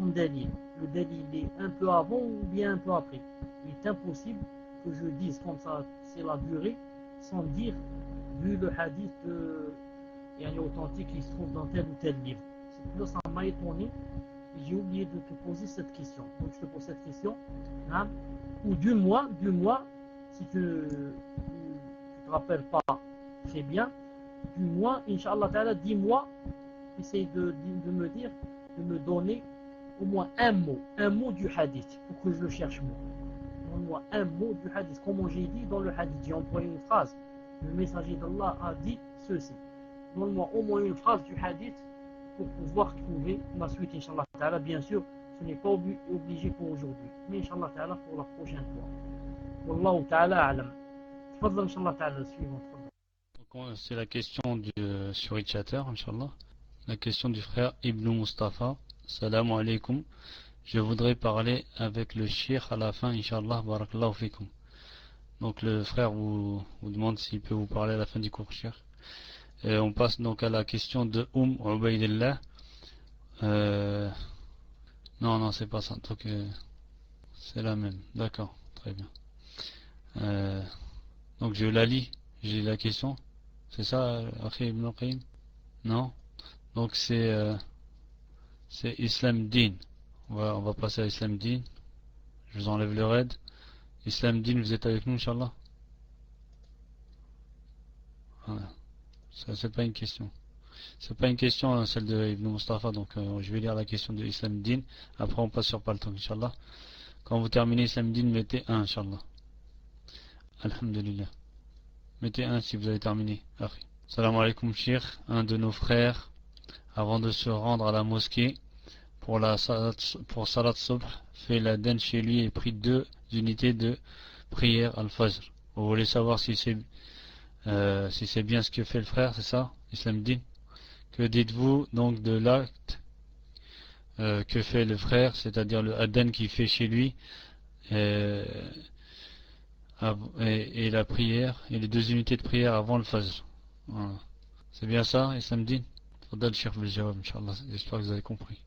dalil. Le dalil est un peu avant ou bien un peu après. Il est impossible que je dise comme ça c'est la durée sans dire vu le hadith authentique qui se trouve dans tel ou tel livre. C'est que ça m'a étonné et j'ai oublié de te poser cette question. Donc je te pose cette question. Ou du moins, si tu ne te rappelles pas très bien, du moins, Inch'Allah Ta'ala, dis-moi, essaye de me dire, de me donner au moins un mot du hadith, pour que je le cherche moi. Donne-moi un mot du hadith, comme j'ai dit dans le hadith, j'ai employé une phrase, le messager d'Allah a dit ceci. Donne-moi au moins une phrase du hadith pour pouvoir trouver ma suite, Inch'Allah Ta'ala. Bien sûr, ce n'est pas obligé pour aujourd'hui, mais Inch'Allah Ta'ala pour la prochaine fois. Wallahu Ta'ala a'lam. Tfadl Inch'Allah Ta'ala, suivant. Donc c'est la question sur Itchater, Inch'Allah. La question du frère Ibn Mustafa. Salam alaikum. Je voudrais parler avec le shir à la fin, Inch'Allah, barakallahu fikum. Donc le frère vous demande s'il peut vous parler à la fin du cours, shir. Et on passe donc à la question de Ubaydillah. Non, c'est pas ça. Donc c'est la même. D'accord, très bien. Donc je la lis. J'ai la question. C'est ça, Akhi Ibn Qayyim? Non? Donc c'est Islam Din. On va passer à Islam Din. Je vous enlève le raid. Islam Din, vous êtes avec nous, Inch'Allah? Voilà. Ça, c'est pas une question. C'est pas une question, celle de Ibn Mustafa. Donc je vais lire la question de Islam Din. Après on passe sur Paltok, Inch'Allah. Quand vous terminez Islam Din, mettez 1, Inch'Allah. Alhamdulillah. Mettez 1 si vous avez terminé. Salam alaikum, shir. Un de nos frères, avant de se rendre à la mosquée pour Salat Subh, fait l'adhan chez lui et prit 2 unités de prière al-Fajr. Vous voulez savoir si c'est bien ce que fait le frère, c'est ça, Islam Din? Que dites-vous donc de l'acte que fait le frère, c'est-à-dire le adhan qu'il fait chez lui et la prière, et les 2 unités de prière avant le Fajr? Voilà. C'est bien ça, Islam Din? Fadal Cheikh Biljawab, Inch'Allah. J'espère que vous avez compris.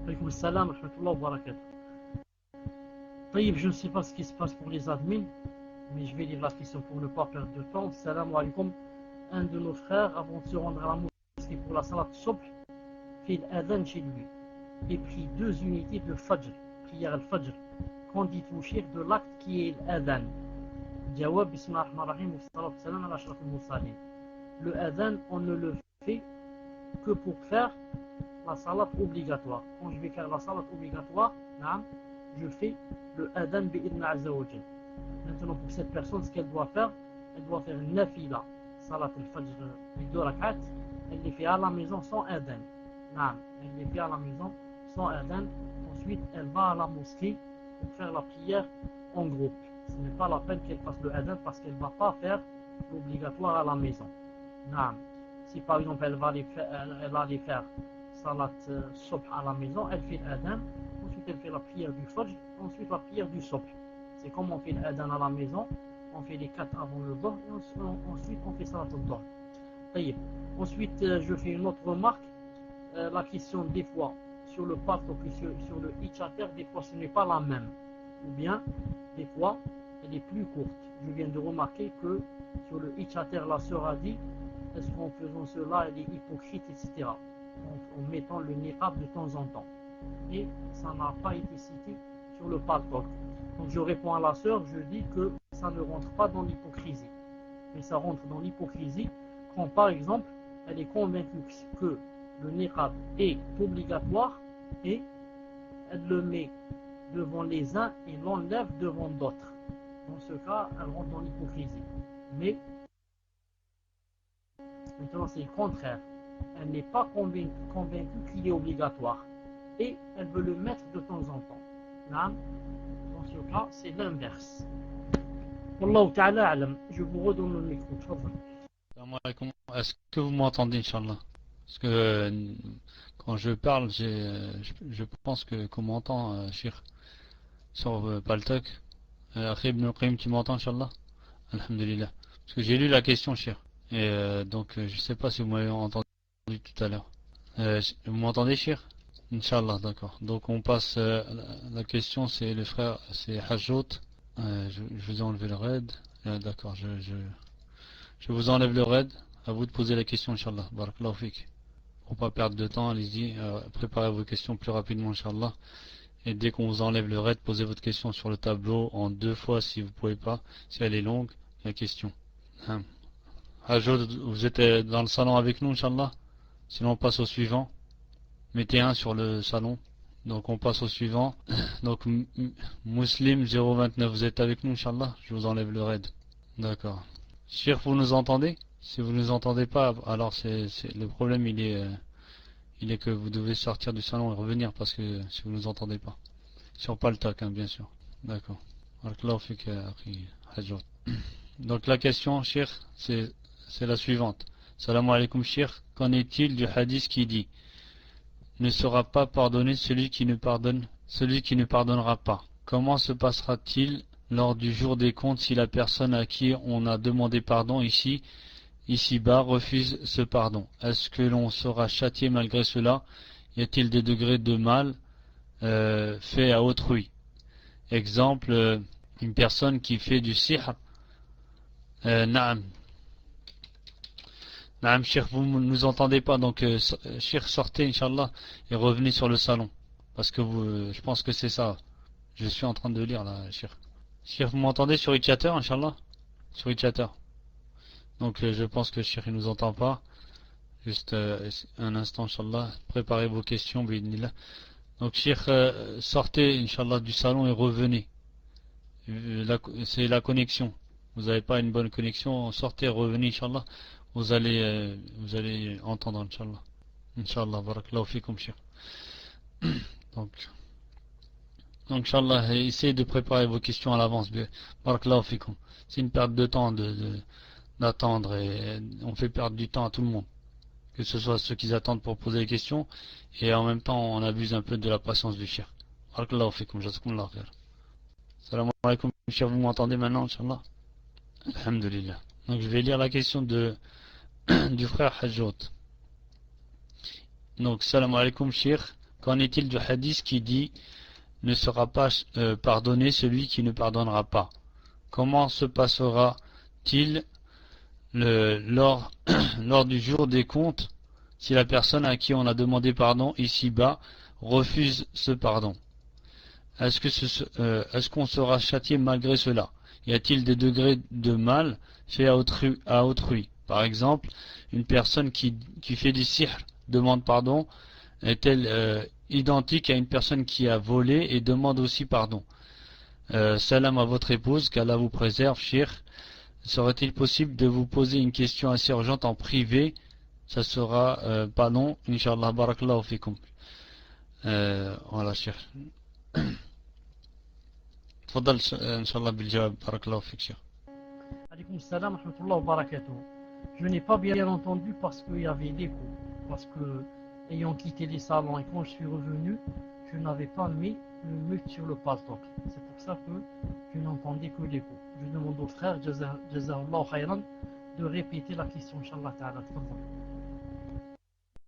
Alaykoum salam, rahmatullah wa barakatuh. Je ne sais pas ce qui se passe pour les admins, mais je vais lire la question pour ne pas perdre de temps. Salam alaikum. Un de nos frères, avant de se rendre à la mosquée pour la salat subh, fait l'adhan chez lui et prit 2 unités de Fajr, prière al-Fajr. Qu'en dites-vous, cheikh, de l'acte qui est l'adhan? Jawab, bismillah ar-Rahman ar-Rahim, wa salatu salam ala ashraf al-mursalin. Le adhan, on ne le fait que pour faire la salat obligatoire. Quand je vais faire la salat obligatoire, je fais le adhan bi'idna azza wa jal. Maintenant, pour cette personne, ce qu'elle doit faire, elle doit faire une nafila, salat al-fajr, les 2 rak'at, elle les fait à la maison sans adhan. Elle les fait à la maison sans adhan. Ensuite, elle va à la mosquée pour faire la prière en groupe. Ce n'est pas la peine qu'elle fasse le adhan parce qu'elle ne va pas faire l'obligatoire à la maison. Si par exemple elle va aller faire salat subh à la maison, elle fait l'adhan, ensuite elle fait la prière du fajr, ensuite la prière du subh. C'est comme on fait l'adhan à la maison, on fait les 4 avant le dhuhr et ensuite on fait salat al-dhuhr. Ensuite je fais une autre remarque, la question des fois sur le paltok et sur le hitchater, des fois ce n'est pas la même, ou bien des fois elle est plus courte. Je viens de remarquer que sur le hitchater, la sœur a dit, est-ce qu'en faisant cela elle est hypocrite, etc., en mettant le niqab de temps en temps, et ça n'a pas été cité sur le paltok. Donc je réponds à la sœur, je dis que ça ne rentre pas dans l'hypocrisie, mais ça rentre dans l'hypocrisie quand par exemple elle est convaincue que le niqab est obligatoire et elle le met devant les uns et l'enlève devant d'autres. Dans ce cas, elle rentre dans l'hypocrisie. Mais maintenant c'est le contraire. Elle n'est pas convaincue qu'il est obligatoire et elle veut le mettre de temps en temps. Dans ce cas, c'est l'inverse. Wallahu ta'ala alam. Je vous redonne le micro. Est-ce que vous m'entendez, Inch'Allah? Parce que quand je parle, je pense qu'on m'entend, Shir, sur Paltok. Akhi Ibn Qayyim, tu m'entends, Inch'Allah? Alhamdulillah. Parce que j'ai lu la question, Shir. Et donc, je sais pas si vous m'avez entendu tout à l'heure. Vous m'entendez, Shir? Inch'Allah, d'accord. Donc, on passe. La question, c'est le frère, c'est Hajjot. Je vous ai enlevé le raid. D'accord, je vous enlève le raid. À vous de poser la question, Inch'Allah. Barakallahu fik. Pour pas perdre de temps, allez-y. Préparez vos questions plus rapidement, Inch'Allah. Et dès qu'on vous enlève le raid, posez votre question sur le tableau en 2 fois si vous pouvez pas. Si elle est longue, la question. Hajjot, vous êtes dans le salon avec nous, Inch'Allah? Sinon, on passe au suivant. Mettez 1 sur le salon. Donc on passe au suivant. Donc Muslim 029, vous êtes avec nous, Inch'Allah? Je vous enlève le raid. D'accord. Cheikh, vous nous entendez? Si vous ne nous entendez pas, alors le problème il est que vous devez sortir du salon et revenir parce que si vous ne nous entendez pas. Sur Paltalk, hein, bien sûr. D'accord. Barakallahu fik, akhi Hajjat. Donc la question, Cheikh, c'est la suivante. Salam alaikum, Cheikh. Qu'en est-il du hadith qui dit ne sera pas pardonné celui qui ne pardonnera pas? Comment se passera-t-il lors du jour des comptes si la personne à qui on a demandé pardon ici-bas refuse ce pardon? Est-ce que l'on sera châtié malgré cela? Y a-t-il des degrés de mal fait à autrui? Exemple, une personne qui fait du sihr. Naam. Naam, Cheikh, vous ne nous entendez pas, donc Cheikh, sortez, Inch'Allah, et revenez sur le salon. Parce que je pense que c'est ça. Je suis en train de lire là, Cheikh. Cheikh, vous m'entendez sur Itchater, Inch'Allah? Sur Itchater. Donc je pense que Cheikh ne nous entend pas. Juste un instant, Inch'Allah. Préparez vos questions, bi'idhnillah. Donc Cheikh, sortez, Inch'Allah, du salon et revenez. C'est la connexion. Vous n'avez pas une bonne connexion, sortez, revenez, Inch'Allah. Vous allez entendre, Inch'Allah. Inch'Allah, barakallahu fikum, Cheikh. Donc, Inch'Allah, essayez de préparer vos questions à l'avance. Barakallahu fikum. C'est une perte de temps d'attendre et on fait perdre du temps à tout le monde. Que ce soit ceux qui attendent pour poser des questions et en même temps on abuse un peu de la patience du Cheikh. Barakallahu fikum, jazakumullah khair. Salam alaikum, Cheikh, vous m'entendez maintenant, Inch'Allah? Alhamdulillah. Donc je vais lire la question du frère Hajjot. Donc, salam alaikum, Cheikh. Qu'en est-il du hadith qui dit ne sera pas pardonné celui qui ne pardonnera pas? Comment se passera-t-il lors du jour des comptes si la personne à qui on a demandé pardon ici-bas refuse ce pardon? Est-ce qu'on sera châtié malgré cela? Y a-t-il des degrés de mal fait à autrui? Par exemple, une personne qui fait du sihr demande pardon, est-elle identique à une personne qui a volé et demande aussi pardon? Salam à votre épouse, qu'Allah vous préserve, Cheikh. Serait-il possible de vous poser une question assez urgente en privé? Ça sera pas long, Inch'Allah, barakallahu fikum. Voilà, Cheikh. تفضل إن شاء الله بالجواب. بارك الله فيك شيخ. Alaykoum salam wa rahmatullah wa barakatuh. Je n'ai pas bien entendu parce qu'il y avait l'écho. Parce que, ayant quitté les salons et quand je suis revenu, je n'avais pas mis le mute sur le paltok. C'est pour ça que je n'entendais que l'écho. Je demande au frère, Jazahullah khayran, de répéter la question, Inch'Allah ta'ala.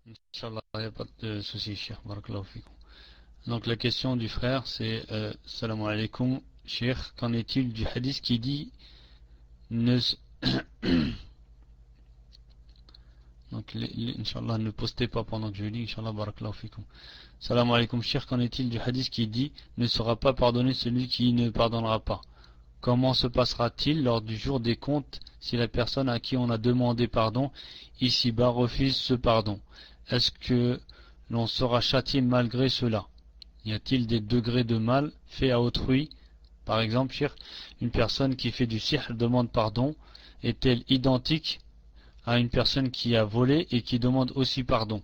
Inch'Allah, il n'y a pas de souci, Cheikh. Barakallahu fikum. Donc la question du frère, c'est salam alaikum, Cheikh, qu'en est-il du hadith qui dit donc Inch'Allah, ne postez pas pendant que je lis, Inch'Allah, barakallahu fikum. Salam alaikum, Cheikh, qu'en est-il du hadith qui dit ne sera pas pardonné celui qui ne pardonnera pas? Comment se passera-t-il lors du jour des comptes si la personne à qui on a demandé pardon ici-bas refuse ce pardon? Est-ce que l'on sera châtié malgré cela? Y a-t-il des degrés de mal fait à autrui? Par exemple, Cheikh, une personne qui fait du sihr demande pardon, est-elle identique à une personne qui a volé et qui demande aussi pardon?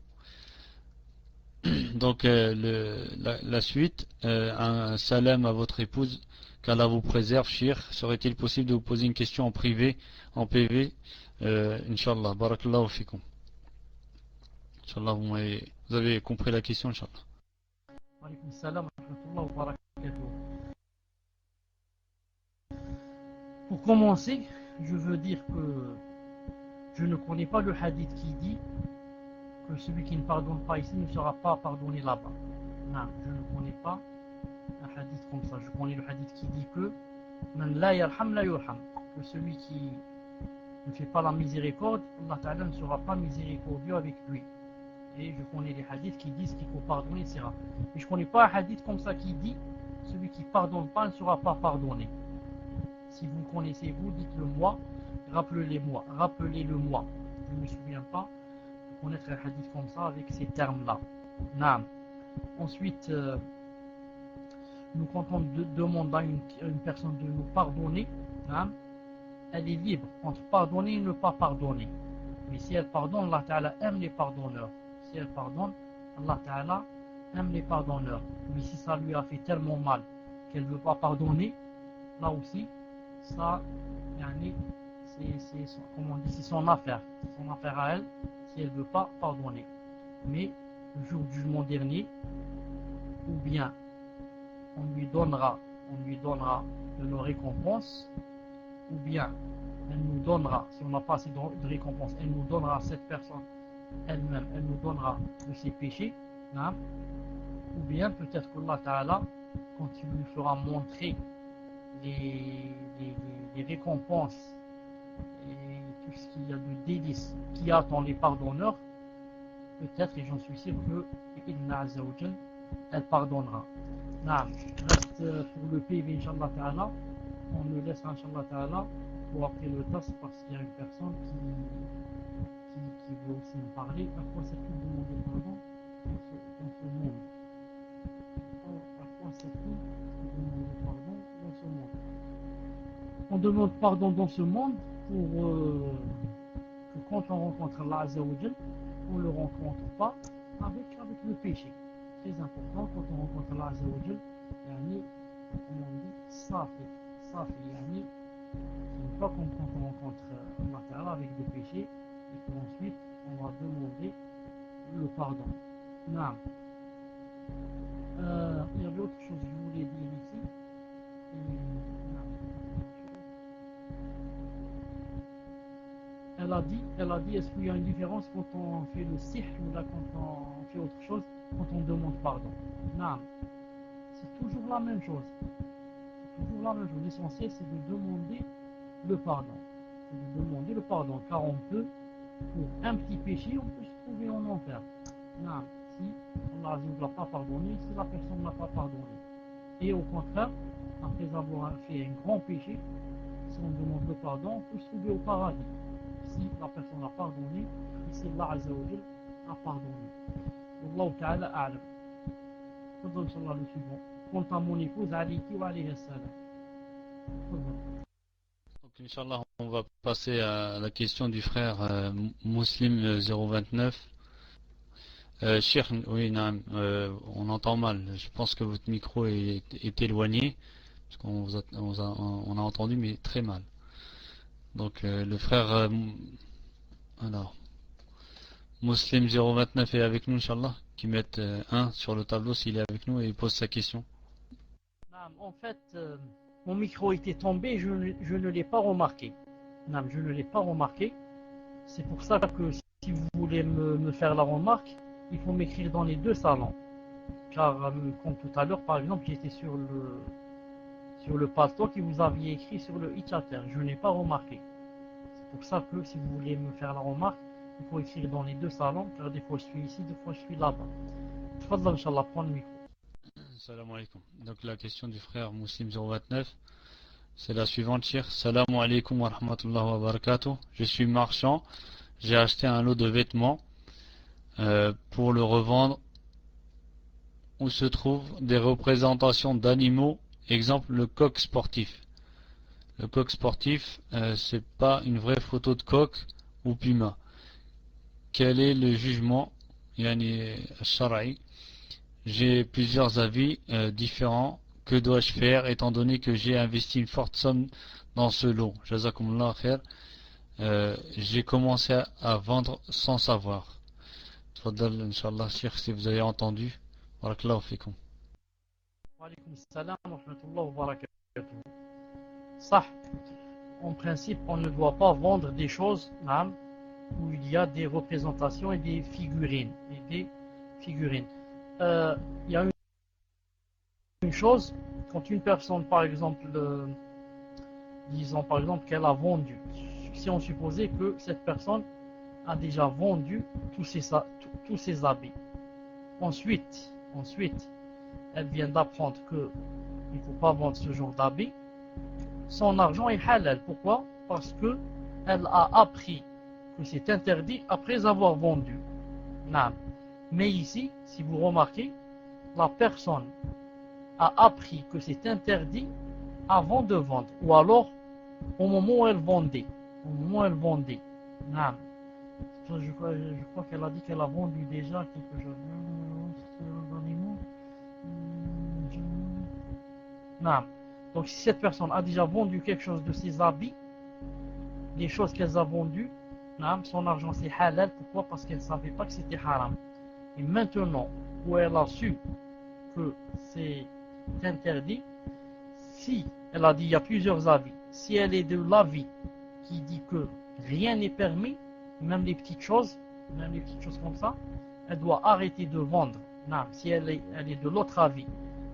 Donc la suite, un salam à votre épouse, qu'Allah vous préserve, Cheikh. Serait-il possible de vous poser une question en privé, en PV? Inch'Allah, barakallahu fikum. Inch'Allah, vous avez compris la question, Inch'Allah. Alaykoum salam wa rahmatullah wa barakatuh. Pour commencer, je veux dire que je ne connais pas le hadith qui dit que celui qui ne pardonne pas ici ne sera pas pardonné là-bas. Non, je ne connais pas un hadith comme ça. Je connais le hadith qui dit que Man la yarham la yurham, que celui qui ne fait pas la miséricorde, Allah Ta'ala ne sera pas miséricordieux avec lui. Et je connais les hadiths qui disent qu'il faut pardonner, etc. Mais je ne connais pas un hadith comme ça qui dit celui qui ne pardonne pas ne sera pas pardonné. Si vous connaissez, vous dites-le moi, rappelez-le-moi. Je ne me souviens pas de connaître un hadith comme ça avec ces termes-là. Naam. Ensuite, nous, quand on demande à une personne de nous pardonner, hein, elle est libre entre pardonner et ne pas pardonner. Mais si elle pardonne, Allah Ta'ala aime les pardonneurs. Si elle pardonne, Allah Ta'ala aime les pardonneurs. Mais si ça lui a fait tellement mal qu'elle ne veut pas pardonner, là aussi, ça, c'est son affaire. C'est son affaire à elle, si elle ne veut pas pardonner. Mais le jour du jugement dernier, ou bien on lui donnera de nos récompenses, ou bien elle nous donnera, si on n'a pas assez de récompenses, elle nous donnera, cette personne elle-même, elle nous donnera de ses péchés, hein, ou bien peut-être qu'Allah Ta'ala, quand il lui fera montrer les récompenses et tout ce qu'il y a de délices qui attend les pardonneurs, peut-être, et j'en suis sûr que elle pardonnera. Reste pour le PV, Inch'Allah Ta'ala, on le laisse Inch'Allah Ta'ala pour après le test, parce qu'il y a une personne qui veut aussi me parler. À quoi sert-il de demander pardon dans ce monde? À quoi sert-il de demander pardon dans ce monde? On demande pardon dans ce monde pour que quand on rencontre Allah Azza wa Jal, on ne le rencontre pas avec le péché. Très important, quand on rencontre Allah Azza wa Jal, comme on dit, safi, c'est une fois quand on rencontre Allah Ta'ala avec des péchés, et qu'ensuite on va demander le pardon. Non. Il y avait autre chose que je voulais dire ici. Elle a dit, est-ce qu'il y a une différence quand on fait le sihr ou là quand on fait autre chose, quand on demande pardon? Non. C'est toujours la même chose. L'essentiel, c'est de demander le pardon. Car on peut, pour un petit péché, on peut se trouver en enfer. Non. Si Allah ne l'a pas pardonné, si la personne ne l'a pas pardonné. Et au contraire, après avoir fait un grand péché, si on demande le pardon, on peut se trouver au paradis. Si la personne a pardonné, et si Allah Azza wa Jal a pardonné. Wallahu ta'ala a'lam. Fadal Inch'Allah le suivant. Quant à mon épouse, alayki wa alayhi salam. Donc, Inch'Allah, on va passer à la question du frère Muslim 029. Cheikh, oui, on entend mal. Je pense que votre micro est éloigné, parce qu'on a entendu, mais très mal. Donc, le frère, alors, Muslim 029 est avec nous, Inch'Allah, qui mette 1 sur le tableau s'il est avec nous et il pose sa question. En fait, mon micro était tombé, je ne l'ai pas remarqué. Je ne l'ai pas remarqué. C'est pour ça que si vous voulez me faire la remarque, il faut m'écrire dans les deux salons. Car, comme tout à l'heure, par exemple, j'étais sur le pasteur qui vous aviez écrit sur le e-chatter. Je n'ai pas remarqué. C'est pour ça que si vous voulez me faire la remarque, il faut écrire dans les deux salons, car des fois je suis ici, des fois je suis là-bas. Fadlan, Inch'Allah, prends le micro. Salam alaikum. Donc la question du frère Muslim 029, c'est la suivante, Cheikh. Salam alaikum wa rahmatullahi wa barakatuh. Je suis marchand, j'ai acheté un lot de vêtements pour le revendre, où se trouvent des représentations d'animaux, exemple le coq sportif. Le coq sportif, c'est pas une vraie photo de coq ou puma. Quel est le jugement, yani shara'i? J'ai plusieurs avis différents. Que dois-je faire étant donné que j'ai investi une forte somme dans ce lot? Jazakumullah khair. J'ai commencé à vendre sans savoir. Tfaddal, Inch'Allah, Cheikh, si vous avez entendu. Barakallahu fikum. Wa alaykum salam wa rahmatullahi wa barakatuh. Ça, en principe, on ne doit pas vendre des choses où il y a des représentations et des figurines. Il y a une chose, quand une personne, par exemple, disons par exemple qu'elle a vendu, si on supposait que cette personne a déjà vendu tous ses habits. Ensuite, elle vient d'apprendre qu'il ne faut pas vendre ce genre d'habits. Son argent est halal. Pourquoi? Parce qu'elle a appris que c'est interdit après avoir vendu. Mais ici, si vous remarquez, la personne a appris que c'est interdit avant de vendre, ou alors au moment où elle vendait. Au moment où elle vendait. Non. Je crois qu'elle a dit qu'elle a vendu déjà quelque chose. Non. Donc si cette personne a déjà vendu quelque chose de ses habits, les choses qu'elle a vendues, non, son argent c'est halal. Pourquoi? Parce qu'elle ne savait pas que c'était haram. Et maintenant, où elle a su que c'est interdit, si elle a dit, il y a plusieurs avis, si elle est de l'avis qui dit que rien n'est permis, même les petites choses comme ça, elle doit arrêter de vendre. Non, si elle est de l'autre avis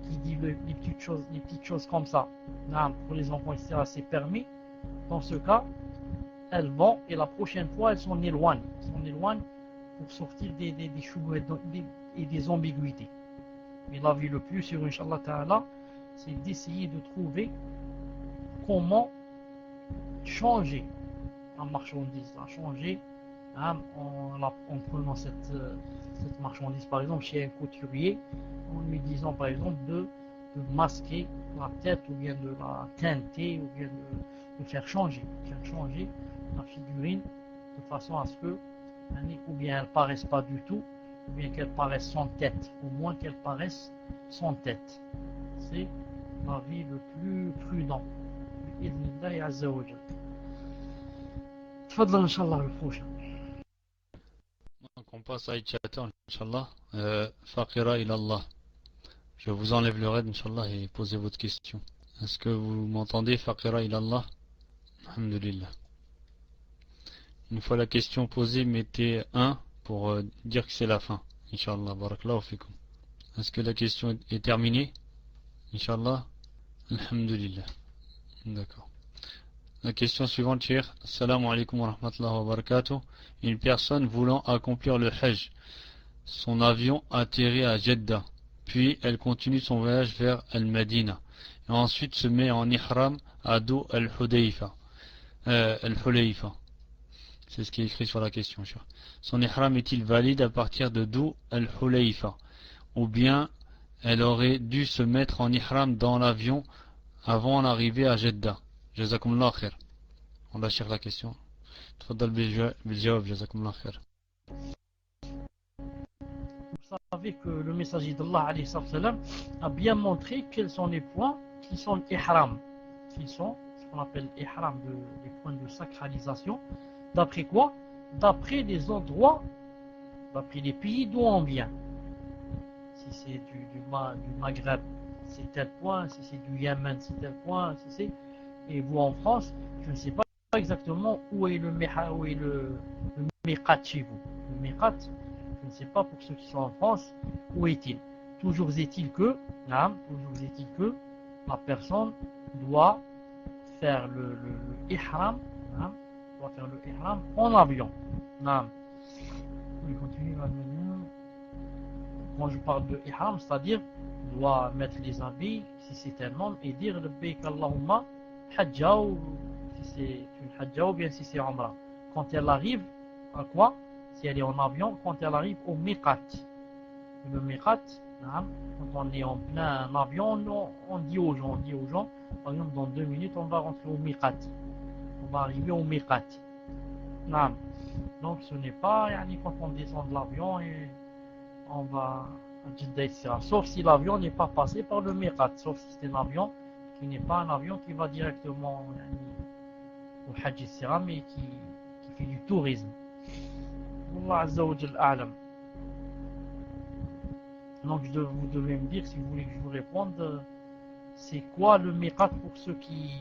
qui dit les petites choses comme ça, non, pour les enfants, etc., c'est permis, dans ce cas, elle vend et la prochaine fois, elle s'en éloigne. Pour sortir des choubouettes et des ambiguïtés. Mais l'avis le plus sûr, Inch'Allah Ta'ala, c'est d'essayer de trouver comment changer la marchandise, en prenant cette marchandise, par exemple, chez un couturier, en lui disant, par exemple, de masquer la tête, ou bien de la teinter, ou bien de faire changer la figurine, de façon à ce que, ou bien elle paraisse pas du tout, ou bien qu'elle paraisse sans tête, au moins qu'elle paraisse sans tête. C'est l'avis le plus prudent. Bi'idhnillahi azza wa jal. Tfadal, Inch'Allah, le prochain. Donc on passe à Itchater, Inch'Allah. Faqira ilallah. Je vous enlève le raid, Inch'Allah, et posez votre question. Est-ce que vous m'entendez, Faqira ilallah? Alhamdulillah. Une fois la question posée, mettez 1 pour dire que c'est la fin. Inch'Allah, barakallahu fikum. Est-ce que la question est terminée? Inch'Allah. Alhamdulillah. D'accord. La question suivante, cher. Assalamu alaikum wa rahmatullahi wa barakatuh. Une personne voulant accomplir le Hajj. Son avion atterrit à Jeddah. Puis elle continue son voyage vers Al-Madina. Et ensuite se met en ihram à Dou al-Hudayfa. Al-Hulayfa. C'est ce qui est écrit sur la question. Son ihram est-il valide à partir de Dou al-Hulayfa? Ou bien elle aurait dû se mettre en ihram dans l'avion avant d'arriver à Jeddah? Jazakumullah khair. On va chercher la question. Tfaddal bil-jawab, jazakumullah khair. Vous savez que le messager d'Allah alayhi salam a bien montré quels sont les points qui sont ihram, qui sont ce qu'on appelle ihram, les points de sacralisation. D'après quoi? D'après les endroits, d'après les pays d'où on vient. Si c'est du Maghreb, c'est tel point. Si c'est du Yémen, c'est tel point. Si c'est... Et vous en France, je ne sais pas exactement où est le miqat chez vous. Le miqat, je ne sais pas pour ceux qui sont en France, où est-il? Toujours est-il que la personne doit faire le ihram, en avion. Quand je parle de ihram, c'est-à-dire doit mettre les habits si c'est un homme et dire labbayk Allahumma hajja, ou si c'est une hajja, ou bien si c'est umrah. Quand elle arrive à quoi? Si elle est en avion, quand elle arrive au miqat. Le miqat, quand on est en plein avion, on dit aux gens, par exemple dans 2 minutes on va rentrer au miqat. On va arriver au miqat. Donc ce n'est pas quand on descend de l'avion et on va à Jeddah, etc. Sauf si l'avion n'est pas passé par le miqat, sauf si c'est un avion qui n'est pas un avion qui va directement au Hajj, etc., mais qui fait du tourisme. Allah Azza wa Jal a'lam. Donc vous devez me dire, si vous voulez que je vous réponde, c'est quoi le miqat pour ceux qui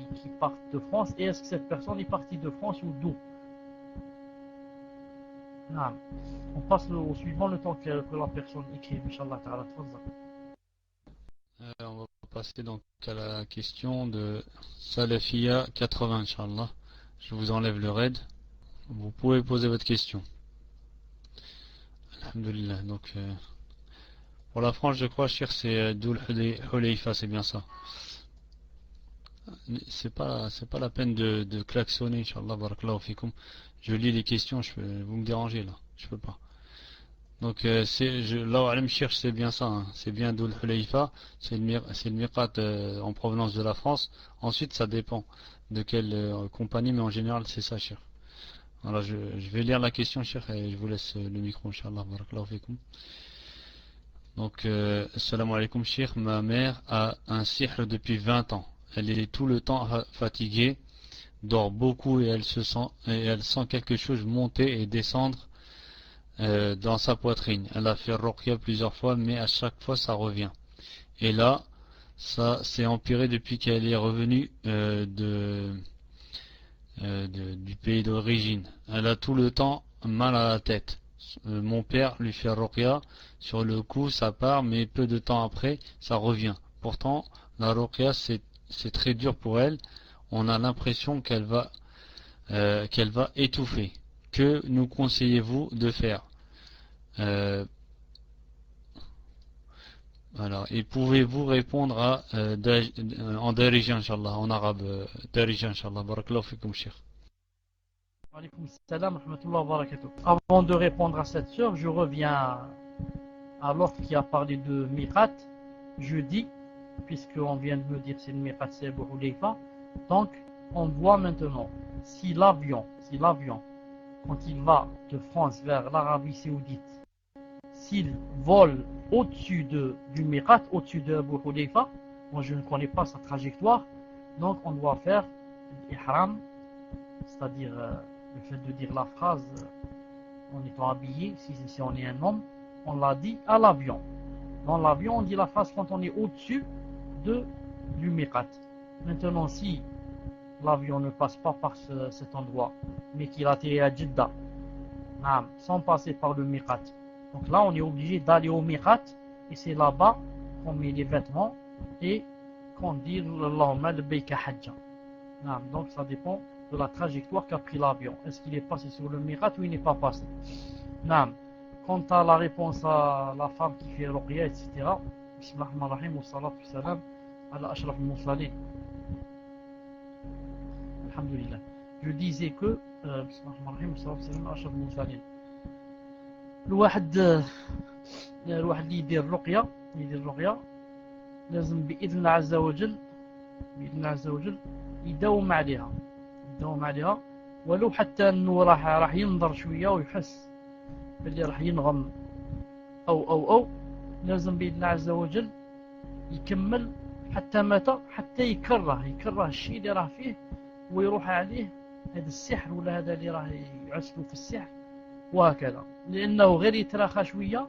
partent de France, et est-ce que cette personne est partie de France ou d'où? On passe au suivant, le temps que la personne écrit, Inch'Allah ta'ala. On va passer donc à la question de Salafia 80, Inch'Allah. Je vous enlève le raid. Vous pouvez poser votre question. Alhamdulillah. Donc, pour la France, je crois, cher, c'est Doul Hulayfa, c'est bien ça. C'est pas la peine de klaxonner, Inch'Allah, barakallahu fikum. Je lis les questions, vous me dérangez là, je peux pas. Donc là Alam Shir, c'est bien ça, hein. C'est bien Dhul Hulayfa, c'est le miqat en provenance de la France. Ensuite ça dépend de quelle compagnie, mais en général c'est ça, Shir. Voilà, je vais lire la question, Shir, et je vous laisse le micro, Inch'Allah. Barakallahu fikum. Donc Assalamu alaikum, Shir. Ma mère a un sihr depuis 20 ans. Elle est tout le temps fatiguée, dort beaucoup et elle sent quelque chose monter et descendre dans sa poitrine. Elle a fait Ruqya plusieurs fois, mais à chaque fois ça revient. Et là, ça s'est empiré depuis qu'elle est revenue du pays d'origine. Elle a tout le temps mal à la tête. Mon père lui fait Ruqya, sur le coup ça part, mais peu de temps après ça revient. Pourtant, la Ruqya c'est très dur pour elle. On a l'impression qu'elle va étouffer. Que nous conseillez-vous de faire? Alors, et pouvez-vous répondre en Darija, Inch'Allah, en arabe, Darija, Inch'Allah. Barakallahu fikum, Cheikh. Alaykoum salam wa rahmatullah wa barakatuh. Avant de répondre à cette sœur, je reviens à l'autre qui a parlé de Miqat. Je dis, puisqu'on vient de me dire c'est le Miqat, c'est Abu Hulayfa. Donc, on voit maintenant si l'avion, quand il va de France vers l'Arabie Saoudite, s'il vole au-dessus du Miqat, au-dessus de Abu Hulayfa, moi je ne connais pas sa trajectoire, donc on doit faire l'ihram, c'est-à-dire le fait de dire la phrase en étant habillé, si on est un homme, on l'a dit à l'avion. Dans l'avion, on dit la phrase quand on est au-dessus du Miqat. Maintenant, si l'avion ne passe pas par cet endroit, mais qu'il atterrit à Jeddah, sans passer par le Miqat, donc là, on est obligé d'aller au Miqat, et c'est là-bas qu'on met les vêtements et qu'on dit Allahumma labbayka hajja. Donc ça dépend de la trajectoire qu'a pris l'avion. Est-ce qu'il est passé sur le Miqat ou il n'est pas passé? Quant à la réponse à la femme qui fait Ruqya, etc. Bismillahirrahmanirrahim, wa salatu wa salam ala ashraf al-mursalin. Alhamdulillah. Je disais que Bismillahirrahmanirrahim, wa salatu wa salam ala ashraf al-mursalin. الواحد اللي يدير الرقية لازم بإذن الله عز وجل يداوم عليها ولو حتى انه راح ينظر شوية ويحس باللي راح ينغم او لازم بإذن الله عز وجل يكمل حتى متى، حتى يكره الشيء اللي راه فيه ويروح عليه هذا السحر ولا هذا اللي راه يعسلو في السحر وهكذا، لأنه غير يتراخى شوية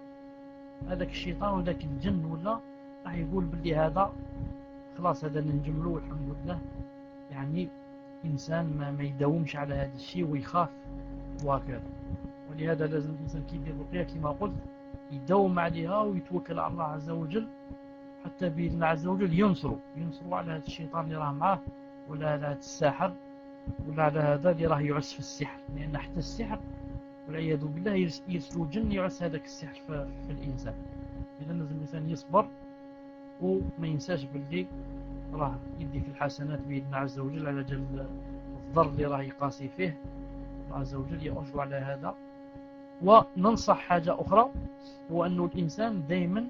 هذاك الشيطان وذاك الجن ولا راح يقول باللي هذا خلاص هذا ننجملو والحمد لله، يعني إنسان ما يداومش على هذا الشيء ويخاف وهكذا. ولهذا لازم الإنسان كي يدير الرقية كما قلت يداوم عليها ويتوكل على الله عز وجل، حتى بإذن الله عز وجل ينصروا على هذا الشيطان اللي راه معاه ولا على هذا الساحر ولا على هذا اللي راه يعس في السحر، لأن حتى السحر والعياذ بالله يرسلوا جن يعس هذاك السحر في الإنسان. إذا لازم الإنسان يصبر وما ينساش باللي راه يدي في الحسنات بإذن الله عز وجل على جل الضر اللي راه يقاسي فيه، الله عز وجل يأجر على هذا. وننصح حاجة أخرى، هو أنه الإنسان دائما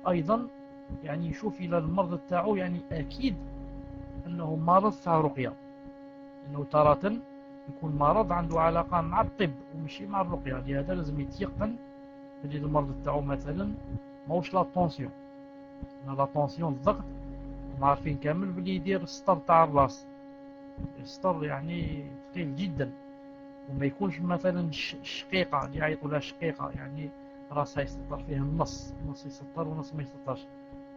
أيضا يعني يشوف إلى المرض تاعو، يعني أكيد أنه مرض تاع رقية، أنه تارة يكون مرض عنده علاقة مع الطب ومشي مع الرقية، لهذا لازم يتيقن اللي المرض تاعو مثلا ماهوش لا طونسيون، لا طونسيون الضغط عارفين كامل بلي يدير السطر تاع الراس، السطر يعني ثقيل جدا، وما يكونش مثلا شقيقة اللي يعيطوا لها شقيقة، يعني راسها يسطر فيه النص يسطر ونص ما يسطرش،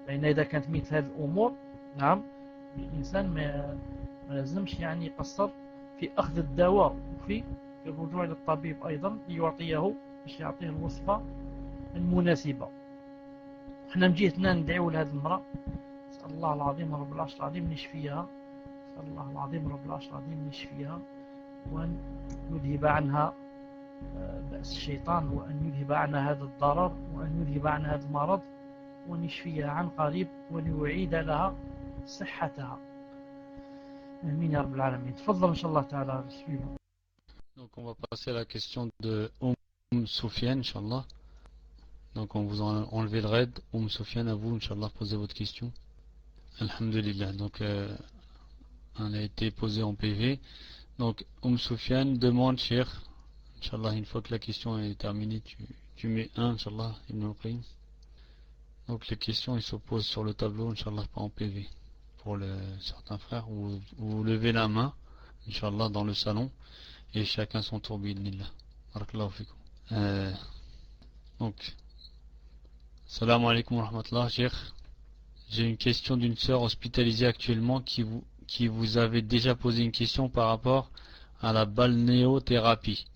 لأن إذا كانت مثل هذه الأمور الإنسان ما لازمش يعني يقصر في أخذ الدواء وفي الرجوع للطبيب أيضا ليعطيه باش يعطيه الوصفة المناسبة. احنا مجيتنا ندعو لهذه المرأة، نسأل الله العظيم رب العرش العظيم يشفيها، نسأل الله العظيم رب العرش العظيم يشفيها، وأن يذهب عنها بأس الشيطان، وأن يذهب عنها هذا الضرر، وأن يذهب عنها هذا المرض، وأن يشفيها عن قريب، وأن يعيد لها صحتها. Amin ya Rabbil Alamin. Tfaddal, Inch'Allah ta'ala, suivant. Donc on va passer à la question de Soufiane, Inch'Allah. Donc on vous a enlevé le raid. Soufiane, à vous, Inch'Allah, posez votre question. Alhamdulillah. Donc on a été posé en PV. Donc Soufiane demande, cher, Inch'Allah, une fois que la question est terminée, tu mets 1, Inch'Allah, Ibn al-Qayyim. Donc les questions, ils se posent sur le tableau, Inch'Allah, pas en PV. Pour certains frères, vous levez la main, Inch'Allah, dans le salon, et chacun son tour, bi'idhnillah. Barakallahu fikum. Donc, salam alaikum wa rahmatullah, cheikh. J'ai une question d'une sœur hospitalisée actuellement qui vous avait déjà posé une question par rapport à la balnéothérapie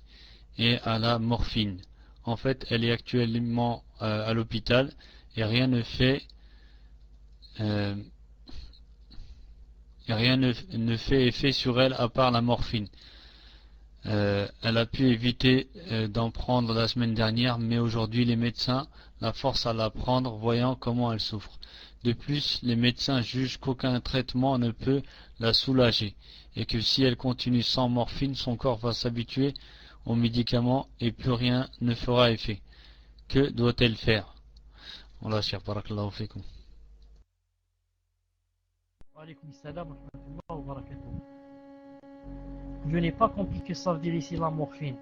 et à la morphine. En fait, elle est actuellement à l'hôpital et rien ne fait effet sur elle à part la morphine. Elle a pu éviter d'en prendre la semaine dernière, mais aujourd'hui les médecins la forcent à la prendre, voyant comment elle souffre. De plus, les médecins jugent qu'aucun traitement ne peut la soulager, et que si elle continue sans morphine, son corps va s'habituer aux médicaments et plus rien ne fera effet. Que doit-elle faire? Voilà, cher barakallahu fikum. Wa alaykoum salam wa rahmatullahi wa barakatuh. Je n'ai pas compris que ça veut dire ici la morphine.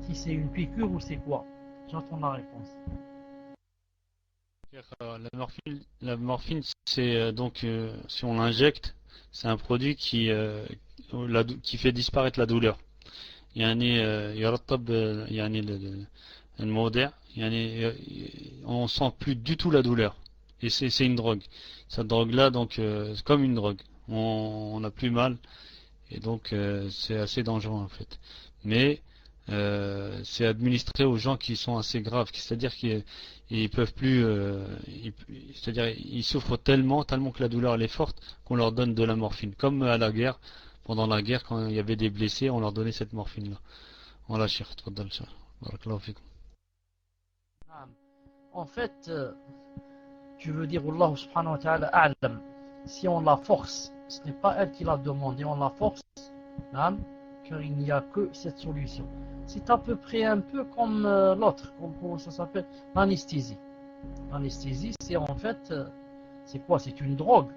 Si c'est une piqûre ou c'est quoi? J'attends la réponse. La morphine, c'est donc si on l'injecte, c'est un produit qui fait disparaître la douleur. On sent plus du tout la douleur. Et c'est une drogue. Cette drogue-là, donc, c'est comme une drogue. On n'a plus mal. Et donc, c'est assez dangereux en fait. Mais c'est administré aux gens qui sont assez graves, c'est-à-dire qu'ils peuvent plus, c'est-à-dire ils souffrent tellement que la douleur elle est forte qu'on leur donne de la morphine. Comme à la guerre, pendant la guerre, quand il y avait des blessés, on leur donnait cette morphine-là. Voilà, cher, tfaddal, cher. Barakallahu fikum. En fait, tu veux dire Allah subhanahu wa ta'ala a'lam. Si on la force, ce n'est pas elle qui l'a demandé, on la force, car il n'y a que cette solution. C'est à peu près un peu comme l'autre, comment ça s'appelle, l'anesthésie. L'anesthésie, c'est en fait, c'est quoi? C'est une drogue.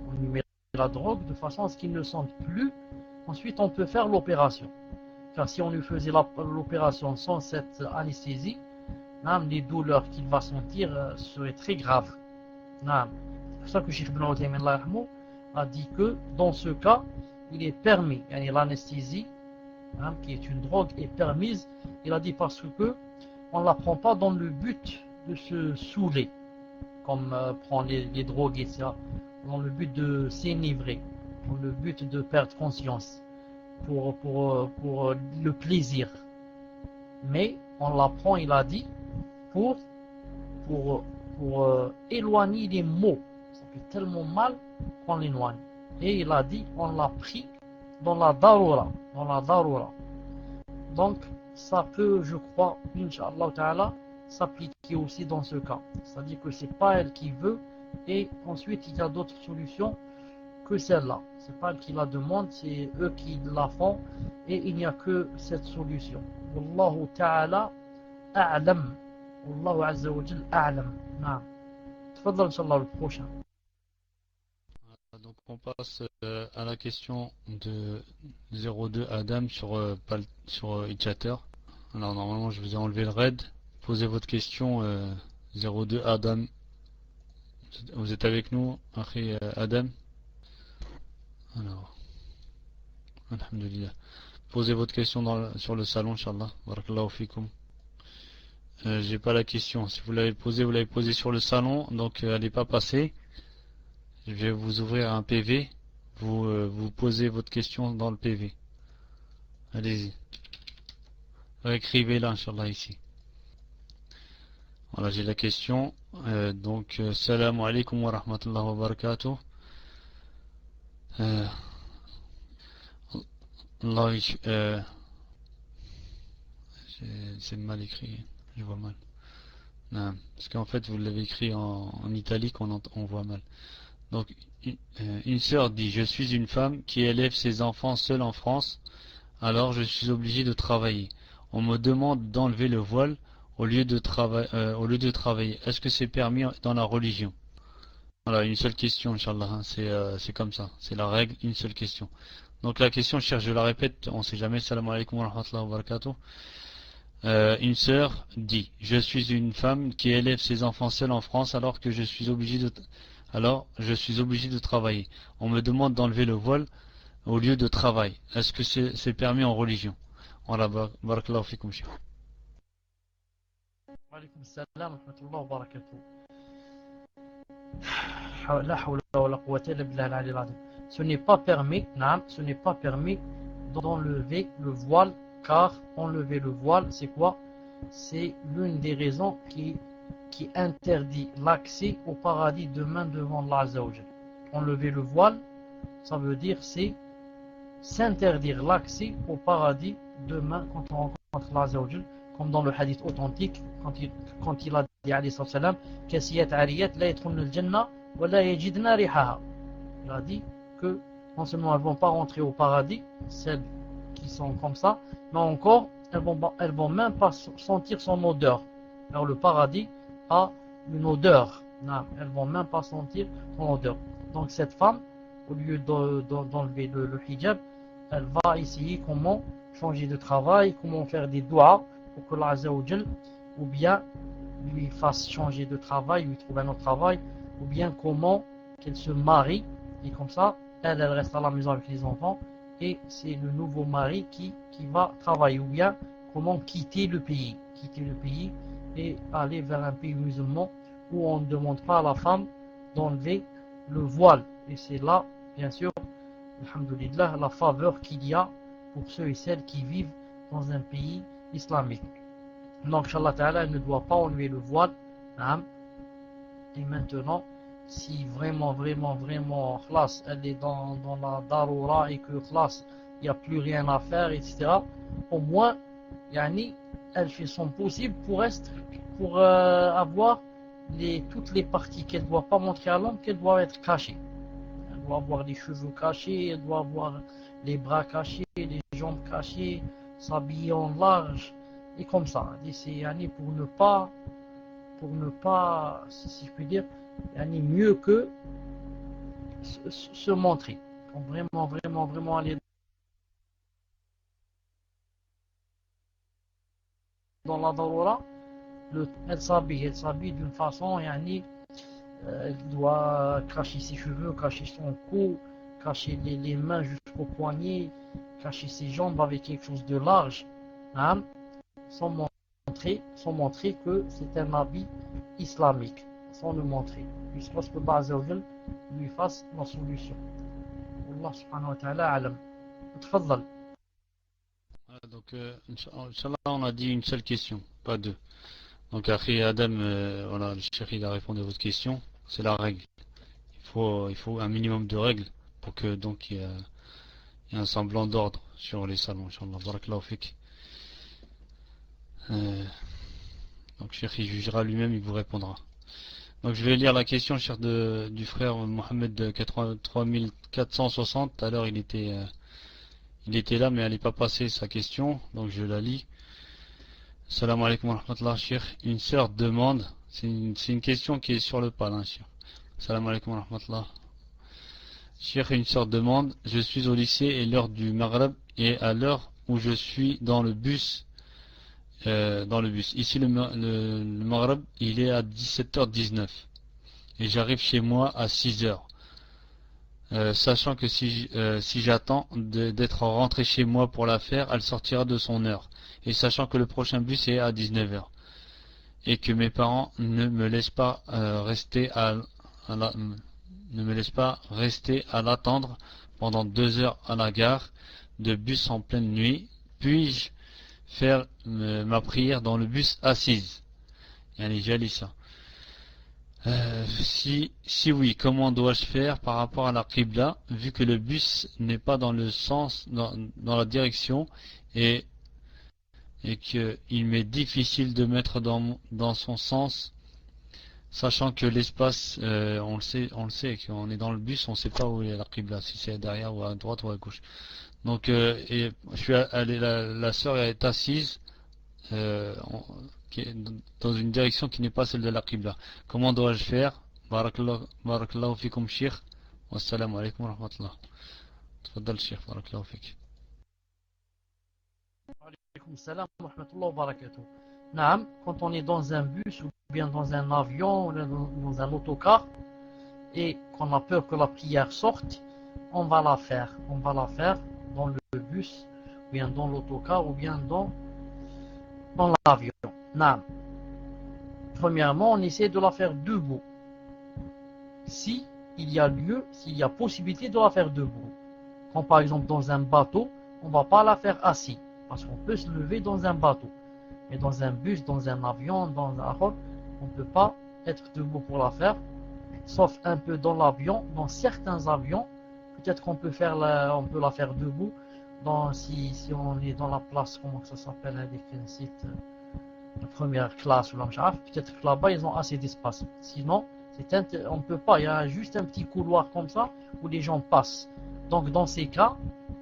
On lui met la drogue de façon à ce qu'il ne sente plus. Ensuite, on peut faire l'opération. Car si on lui faisait l'opération sans cette anesthésie, les douleurs qu'il va sentir seraient très graves. C'est pour ça que Cheikh Ibn Uthaymin a dit que dans ce cas, il est permis, l'anesthésie, qui est une drogue, est permise. Il a dit parce que on ne la prend pas dans le but de se saouler, comme prend les drogues, etc. Dans le but de s'enivrer, dans le but de perdre conscience, pour le plaisir. Mais on la prend, il a dit, pour éloigner les maux. Ça fait tellement mal qu'on l'éloigne. Et il a dit, on l'a pris dans la darura. Donc, ça peut, je crois, Inch'Allah Ta'ala, s'appliquer aussi dans ce cas. C'est-à-dire que c'est pas elle qui veut, et ensuite il y a d'autres solutions que celle-là. C'est pas elle qui la demande, c'est eux qui la font, et il n'y a que cette solution. Wallahu Ta'ala a'lam. Wallahu Azza wa Jal a'lam. Naam. Tfaddal, Inch'Allah, le prochain. Donc on passe à la question de 02 Adam sur Itchater. Alors normalement je vous ai enlevé le raid. Posez votre question 02 Adam. Vous êtes avec nous, Adam? Alors, alhamdulillah. Posez votre question sur le salon, Inch'Allah. Barakallahu fikum. J'ai pas la question. Si vous l'avez posée sur le salon, donc elle n'est pas passée. Je vais vous ouvrir un PV. Vous posez votre question dans le PV. Allez-y. Écrivez-la, Inch'Allah, ici. Voilà, j'ai la question. Donc, salam alaikum wa rahmatullahi wa barakatuh. C'est mal écrit. Je vois mal. Non, parce qu'en fait, vous l'avez écrit en italique, on voit mal. Donc, une sœur dit, je suis une femme qui élève ses enfants seule en France, alors je suis obligée de travailler. on me demande d'enlever le voile au lieu de travailler. Est-ce que c'est permis dans la religion? Voilà, une seule question, Inch'Allah, hein, c'est comme ça, c'est la règle, une seule question. Donc la question, cher, je la répète, on ne sait jamais, salam alaikum wa rahmatullahi wa barakatuh. Une sœur dit, je suis une femme qui élève ses enfants seule en France alors que je suis obligé de travailler. On me demande d'enlever le voile au lieu de travail. Est-ce que c'est permis en religion? Voilà, barakallahu fikum, cheikh. Wa alaykum salam wa rahmatullahi wa barakatuh. La hawla wa la quwwata illa billah al-ali al-azim. Ce n'est pas permis, ce n'est pas permis d'enlever le voile, car enlever le voile, c'est quoi? C'est l'une des raisons qui interdit l'accès au paradis demain devant Allah Azza wa Jal. Enlever le voile, ça veut dire c'est s'interdire l'accès au paradis demain quand on rencontre Allah Azza wa Jal, comme dans le hadith authentique quand il a dit alayhi salam kasiyat ariyat la yadkhulna al-jannah wa la yajidna rihaha. Il a dit que non seulement elles ne vont pas rentrer au paradis, celles qui sont comme ça, mais encore elles vont même pas sentir son odeur. Alors le paradis a une odeur, elles vont même pas sentir son odeur. Donc cette femme, au lieu d'enlever le hijab, elle va essayer comment changer de travail, comment faire des doigts pour que Allah Azza wa Jal ou bien lui fasse changer de travail, lui trouve un autre travail, ou bien comment qu'elle se marie, et comme ça elle reste à la maison avec les enfants et c'est le nouveau mari qui va travailler, ou bien comment quitter le pays et aller vers un pays musulman où on ne demande pas à la femme d'enlever le voile. Et c'est là, bien sûr, alhamdoulilah, la faveur qu'il y a pour ceux et celles qui vivent dans un pays islamique. Donc, Inch'Allah Ta'ala, elle ne doit pas enlever le voile. Et maintenant, si vraiment, khlas, elle est dans la daroura et que khlas, il n'y a plus rien à faire, etc. Au moins, yani, elle fait son possible pour avoir toutes les parties qu'elle ne doit pas montrer à l'homme, qu'elle doit être cachée. Elle doit avoir les cheveux cachés, elle doit avoir les bras cachés, les jambes cachées, s'habiller en large, et comme ça. Et c'est yani, pour ne pas, si je puis dire, yani, mieux que se montrer. Donc vraiment aller dans la darura, elle s'habille d'une façon, yani, elle doit cacher ses cheveux, cacher son cou, cacher les mains jusqu'au poignet, cacher ses jambes avec quelque chose de large, hein, sans montrer que c'est un habit islamique, sans le montrer, jusqu'à ce que Allah lui fasse la solution. Allah subhanahu wa ta'ala alam. Tfaddal. Donc, Inch'Allah, on a dit une seule question, pas deux. Donc, après Adam, voilà, le cheikh il a répondu à votre question, c'est la règle. Il faut un minimum de règles pour que donc il y ait un semblant d'ordre sur les salons, Inch'Allah. Barakallahu fik. Donc, cheikh il jugera lui-même, il vous répondra. Donc, je vais lire la question, cheikh, du frère Mohamed de 3460. Tout à l'heure, il était là, mais elle n'est pas passée sa question, donc je la lis. Salam alaikum wa rahmatullah, cheikh. Une sœur demande, c'est une question qui est sur le pal, hein, cheikh. Salam alaikum wa rahmatullah. Cheikh, une sœur demande, je suis au lycée et l'heure du Maghreb et à l'heure où je suis dans le bus. Ici, le Maghreb, il est à 17h19 et j'arrive chez moi à 6h. Sachant que si j'attends d'être rentré chez moi pour la faire, elle sortira de son heure. Et sachant que le prochain bus est à 19h. Et que mes parents ne me laissent pas rester à l'attendre pendant 2 heures à la gare de bus en pleine nuit, puis-je faire ma prière dans le bus assise? Yani, j'ai lu ça. Si oui, comment dois-je faire par rapport à la Qibla, vu que le bus n'est pas dans le sens, dans la direction, et qu'il m'est difficile de mettre dans son sens, sachant que l'espace, on le sait, qu'on est dans le bus, on ne sait pas où est la Qibla, si c'est derrière ou à droite ou à gauche. Donc, et je suis allé, la sœur est assise dans une direction qui n'est pas celle de la Qibla. Comment dois-je faire? Barakallahu fikum Cheikh. Wassalamu alaikum wa rahmatullah. Tfaddal Cheikh, barakallahu fik. Alaykoum salam wa rahmatullah wa barakatuh. Naam, quand on est dans un bus ou bien dans un avion ou dans un autocar et qu'on a peur que la prière sorte, on va la faire. On va la faire dans le bus, ou bien dans l'autocar, ou bien dans l'avion. Naam. Premièrement, on essaie de la faire debout. Si il y a lieu, s'il y a possibilité de la faire debout. Quand par exemple dans un bateau, on ne va pas la faire assis, parce qu'on peut se lever dans un bateau. Mais dans un bus, dans un avion, dans un avion, on ne peut pas être debout pour la faire, sauf un peu dans l'avion. Dans certains avions, peut-être qu'on peut on peut la faire debout. Si on est dans la place, comment ça s'appelle, avec un site, la première classe ou peut-être que là-bas ils ont assez d'espace. Sinon, on ne peut pas. Il y a juste un petit couloir comme ça où les gens passent. Donc dans ces cas,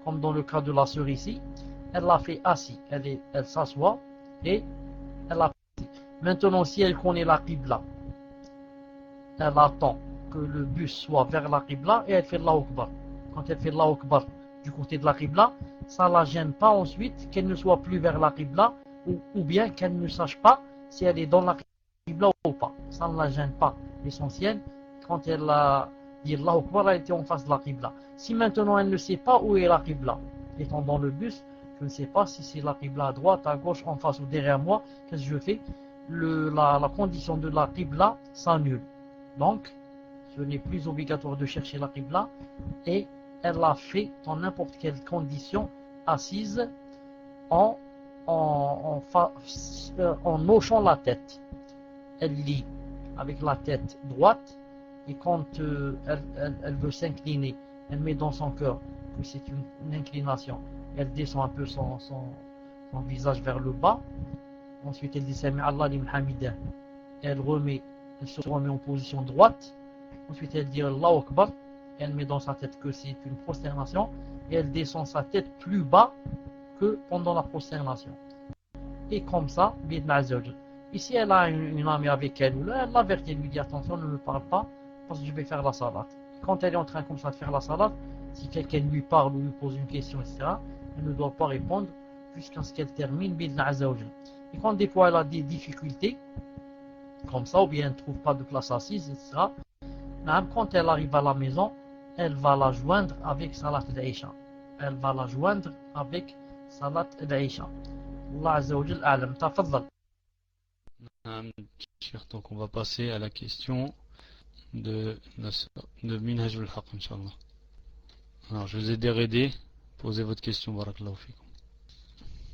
comme dans le cas de la sœur ici, elle l'a fait assis. Elle s'assoit et elle l'a fait. Maintenant, si elle connaît la Qibla, elle attend que le bus soit vers la Qibla et elle fait Allahu Akbar. Quand elle fait Allahu Akbar du côté de la Qibla, ça ne la gêne pas ensuite qu'elle ne soit plus vers la Qibla ou bien qu'elle ne sache pas si elle est dans la Qibla ou pas. Ça ne la gêne pas. L'essentiel, quand elle a dit Allahu Akbar, elle était en face de la Qibla. Si maintenant elle ne sait pas où est la Qibla, étant dans le bus, je ne sais pas si c'est la Qibla à droite, à gauche, en face ou derrière moi, qu'est-ce que je fais? La condition de la Qibla s'annule. Donc, ce n'est plus obligatoire de chercher la Qibla et elle l'a fait dans n'importe quelle condition, assise, en hochant la tête. Elle lit avec la tête droite et quand elle veut s'incliner, elle met dans son cœur que c'est une inclination. Elle descend un peu son visage vers le bas. Ensuite, elle dit Sami Allah liman hamidah. Elle se remet en position droite. Ensuite, elle dit Allahu Akbar. Elle met dans sa tête que c'est une prosternation. Et elle descend sa tête plus bas que pendant la prosternation. Et comme ça, ici, elle a une amie avec elle, ou là, elle l'avertit, elle lui dit attention, ne me parle pas, parce que je vais faire la salat. Quand elle est en train comme ça de faire la salat, si quelqu'un lui parle ou lui pose une question, etc., elle ne doit pas répondre jusqu'à ce qu'elle termine. Et quand des fois elle a des difficultés, comme ça, ou bien elle ne trouve pas de place assise, etc., même quand elle arrive à la maison, elle va la joindre avec salat al-Isha. Elle va la joindre avec salat al-Isha. Allah Azza wa Jal a'lam. Tafaddal. Donc on va passer à la question de Minhaj al-Haq, Inch'Allah. Alors je vous ai déraidé, posez votre question, barakallahu fikum.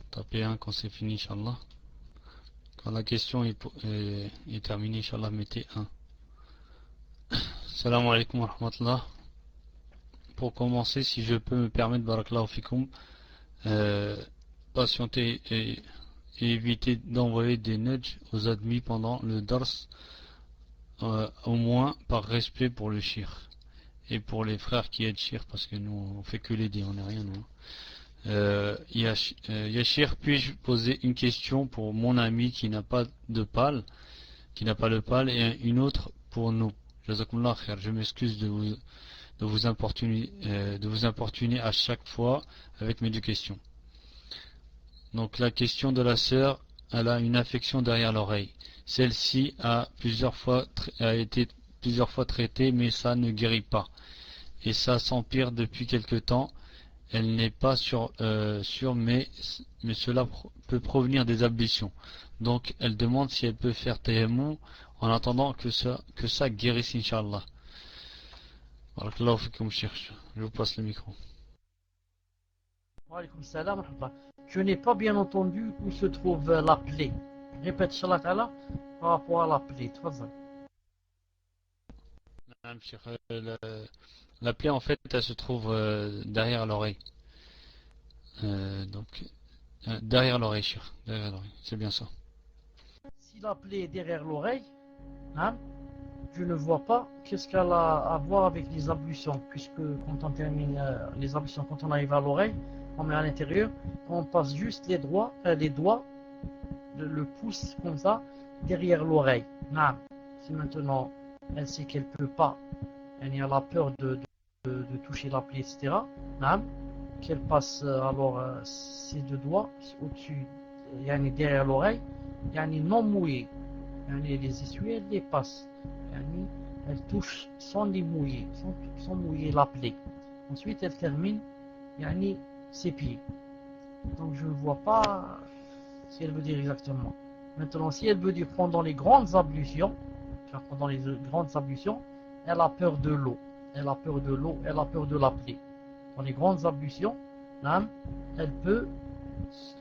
Tapez 1 quand c'est fini, Inch'Allah. Quand la question est terminée, Inch'Allah, mettez 1. Salam alaikum wa rahmatullah. Pour commencer, si je peux me permettre, barakallahu fikum, patienter et éviter d'envoyer des nudges aux admis pendant le dars, au moins par respect pour le shir et pour les frères qui aident shir, parce que nous on fait que l'aider, on n'est rien nous. Yashir, puis-je poser une question pour mon ami qui n'a pas de pâle, et une autre pour nous? Jazakumullah khair. Je m'excuse de vous importuner à chaque fois avec mes deux questions. Donc la question de la sœur, elle a une infection derrière l'oreille. Celle-ci a été plusieurs fois traitée, mais ça ne guérit pas. Et ça s'empire depuis quelque temps. Elle n'est pas sûre, mais cela peut provenir des ablutions. Donc elle demande si elle peut faire tayammum en attendant que ça guérisse, Inch'Allah. Barakallahu fikum, cheikh. Je vous passe le micro. Wa alaykoum salam wa rahmatullah. Je n'ai pas bien entendu où se trouve la plaie. Répète, Inch'Allah Ta'ala, par rapport à la plaie. Tfadhal. La plaie, en fait, elle se trouve derrière l'oreille. Derrière l'oreille, cheikh. Derrière l'oreille, c'est bien ça. Si la plaie est derrière l'oreille, hein, je ne vois pas qu'est-ce qu'elle a à voir avec les ablutions, puisque quand on termine les ablutions, quand on arrive à l'oreille, on met à l'intérieur, on passe juste les doigts le pouce comme ça derrière l'oreille. Si maintenant elle sait qu'elle ne peut pas, elle a peur de toucher la plaie, etc. Qu'elle passe alors ses deux doigts au-dessus, derrière l'oreille, non mouillé. Les essuies, elle les passe. Elle touche sans les mouiller, sans mouiller la plaie. Ensuite, elle termine ses pieds. Donc je ne vois pas ce qu'elle veut dire exactement. Maintenant, si elle veut dire pendant les grandes ablutions, elle a peur de l'eau. Elle a peur de l'eau, elle a peur de la plaie. Dans les grandes ablutions, elle peut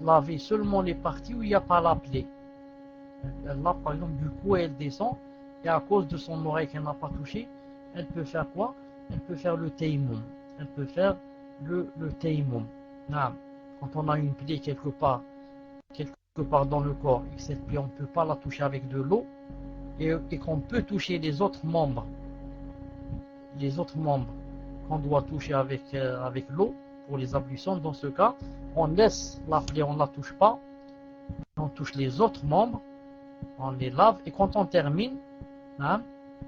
laver seulement les parties où il n'y a pas la plaie. Elle lave par exemple du cou et elle descend, et à cause de son oreille qu'elle n'a pas touchée, elle peut faire quoi? Elle peut faire le tayammum. Elle peut faire le tayammum. Quand on a une plaie quelque part dans le corps, et que cette plaie on ne peut pas la toucher avec de l'eau, et qu'on peut toucher les autres membres qu'on doit toucher avec l'eau pour les ablutions, dans ce cas, on laisse la plaie, on ne la touche pas, on touche les autres membres, on les lave, et quand on termine,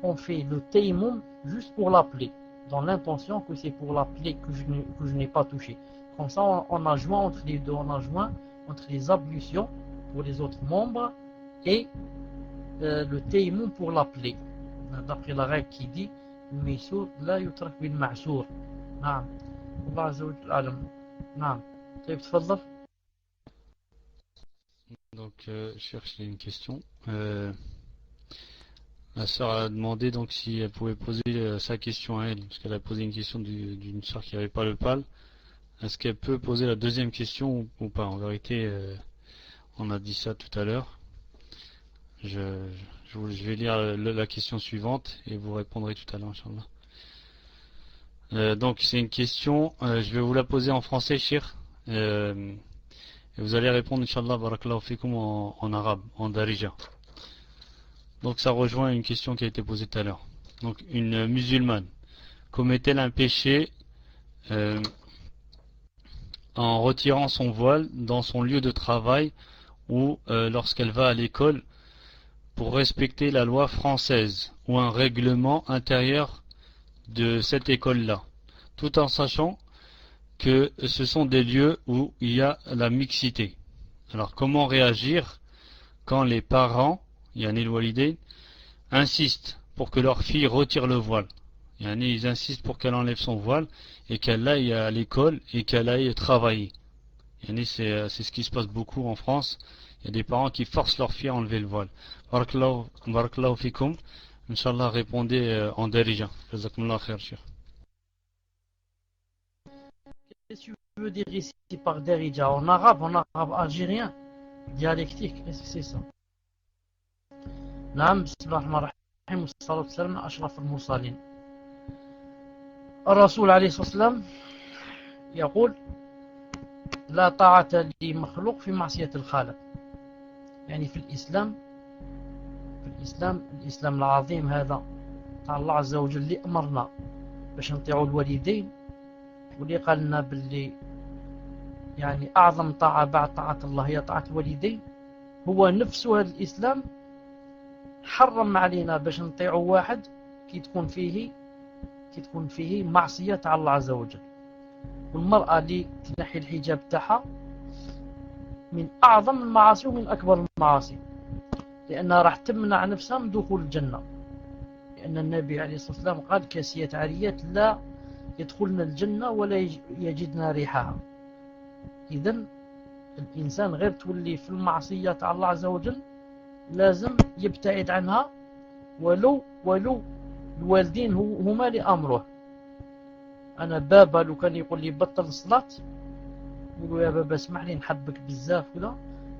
on fait le tayammum juste pour la plaie, dans l'intention que c'est pour la plaie que je n'ai pas touché. Comme ça, on a joint entre les deux, on a joint entre les ablutions pour les autres membres et le tayammum pour la plaie. D'après la règle qui dit الميسور لا يترك بالمعسور. نعم الله عز وجل أعلم. نعم طيب تفضل. Donc je cherche une question. La sœur a demandé donc si elle pouvait poser sa question à elle, parce qu'elle a posé une question d'une sœur qui n'avait pas le PAL. Est-ce qu'elle peut poser la deuxième question ou pas? En vérité, on a dit ça tout à l'heure. Je vais lire la question suivante et vous répondrez tout à l'heure, Inch'Allah. Donc c'est une question, je vais vous la poser en français, Cheikh. Et vous allez répondre, Inch'Allah, barakallahu fikum, en arabe, en darija. Donc ça rejoint une question qui a été posée tout à l'heure. Donc une musulmane commet-elle un péché en retirant son voile dans son lieu de travail ou lorsqu'elle va à l'école pour respecter la loi française ou un règlement intérieur de cette école-là, tout en sachant que ce sont des lieux où il y a la mixité. Alors comment réagir quand les parents, yani al-walidayn, insistent pour que leur fille retire le voile? Ils insistent pour qu'elle enlève son voile et qu'elle aille à l'école et qu'elle aille travailler. C'est ce qui se passe beaucoup en France. Il y a des parents qui forcent leur fille à enlever le voile. Barakallahu fikum. Inch'Allah, répondez en darija. Jazakumullah khair, Cheikh. Qu'est-ce que tu veux dire ici par darija? En arabe algérien, dialectique, qu'est-ce que c'est ça? Naam, bismillahirrahmanirrahim, salatu wassalam, ashraf al-mursalin. الرسول عليه الصلاة والسلام يقول لا طاعة لمخلوق في معصية الخالق. يعني في الإسلام العظيم هذا تاع الله عز وجل اللي أمرنا باش نطيعوا الوالدين، واللي قال لنا باللي يعني أعظم طاعة بعد طاعة الله هي طاعة الوالدين، هو نفسه هذا الإسلام حرم علينا باش نطيعوا واحد كي تكون فيه معصية على الله عز وجل. والمرأة اللي تنحي الحجاب تاعها من أعظم المعاصي ومن أكبر المعاصي، لأنها راح تمنع نفسها من دخول الجنة، لأن النبي عليه الصلاة والسلام قال كاسيات عاريات لا يدخلن الجنة ولا يجدن ريحها. إذن الإنسان غير تولي في المعصية على الله عز وجل لازم يبتعد عنها، ولو الوالدين هما لأمره. أنا بابا لو كان يقول لي بطل الصلاة، يقولوا يا بابا اسمح لي نحبك بزاف كذا،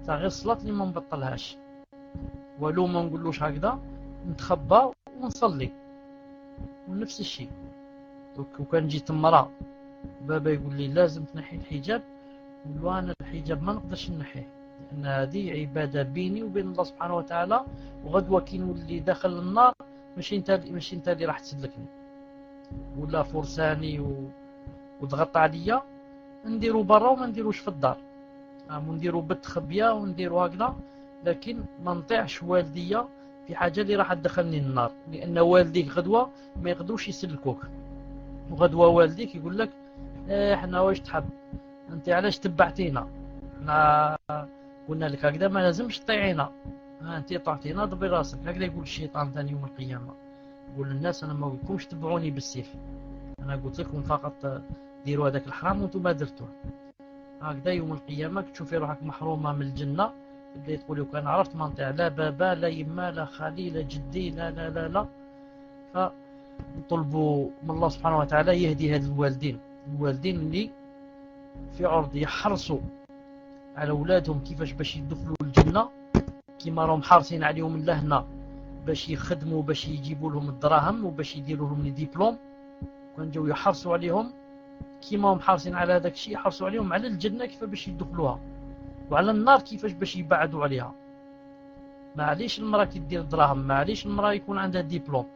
تاع غير الصلاة اللي ما نبطلهاش، ولو ما نقولوش هكذا نتخبى ونصلي. ونفس الشيء وكان جيت امرأة بابا يقول لي لازم تنحي الحجاب، نقول أنا الحجاب ما نقدرش نحيه، لأن هذه عبادة بيني وبين الله سبحانه وتعالى، وغدوة كي نولي داخل النار ماشي انت اللي راح تسلكني ولا فرساني وضغط عليا، نديرو برا وما نديروش في الدار، ونديرو بالتخبيه ونديرو هكذا لكن ما نطيعش والديا في حاجة اللي راح تدخلني النار، لأن والديك غدوة ما يقدروش يسلكوك، وغدوة والديك يقول لك احنا واش تحب انت علاش تبعتينا، احنا قلنا لك هكذا ما لازمش تطيعينا، انت طعتينا ضربي راسك. هكذا يقول الشيطان ثاني يوم القيامة، يقول للناس انا ما قلتلكمش تبعوني بالسيف، انا قلت لكم فقط ديروا هذاك الحرام وانتم ما درتوه. هكذا يوم القيامة تشوفي روحك محرومة من الجنة، تبداي تقولي وكان عرفت ما نطيع لا بابا لا يما لا خالي لا جدي لا لا لا لا. فنطلبوا من الله سبحانه وتعالى يهدي هاد الوالدين اللي في عرض يحرصوا على أولادهم كيفاش باش يدخلوا الجنة، كيما راهم حارسين عليهم من لهنا باش يخدموا باش يجيبوا لهم الدراهم وباش يديروا لهم الدبلوم، كان جاو يحرصوا عليهم كيما هم حارسين على هذاك الشيء يحرصوا عليهم على الجنة كيف باش يدخلوها، وعلى النار كيفاش باش يبعدوا عليها. معليش المرأة كي دير دراهم، معليش المرأة يكون عندها دبلوم،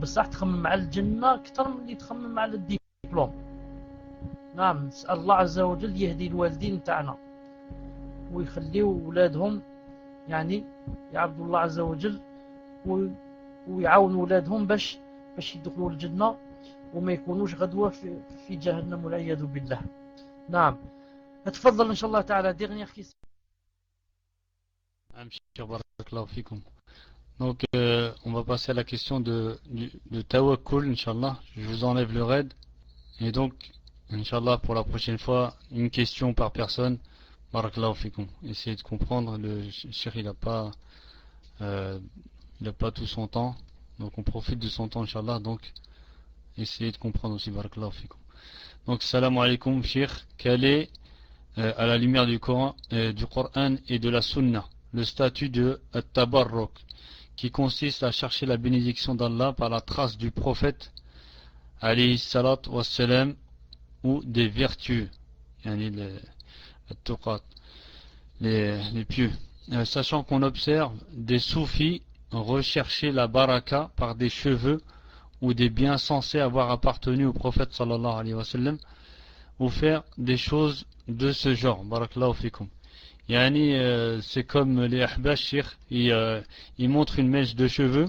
بصح تخمم على الجنة أكثر من اللي تخمم على الدبلوم. نعم، نسأل الله عز وجل يهدي الوالدين تاعنا ويخليوا أولادهم يعني يعبدوا الله عز وجل ويعاونوا أولادهم باش يدخلوا الجنة وما يكونوش غدوة في جهنم والعياذ بالله. نعم، تفضل إن شاء الله تعالى. dernière question. Donc on va passer à la question de tawakkul, Inch'Allah. Je vous enlève le raid. Et donc, Inch'Allah, pour la prochaine fois, une question par personne. Barakallahu fikum. Essayez de comprendre. Le cheikh, il n'a pas tout son temps. Donc on profite de son temps, Inch'Allah. Donc, essayez de comprendre aussi. Barakallahu fikum. Donc, salam alaikum, cheikh. Quel est, à la lumière du Coran et de la Sunna, le statut de Tabarruk, qui consiste à chercher la bénédiction d'Allah par la trace du prophète alayhi salat wassalam, ou des vertus, les pieux, sachant qu'on observe des soufis rechercher la baraka par des cheveux ou des biens censés avoir appartenu au prophète sallallahu alayhi wa sallam, ou faire des choses de ce genre. Barakallahu fikum. C'est comme les ahbash, ils montrent une mèche de cheveux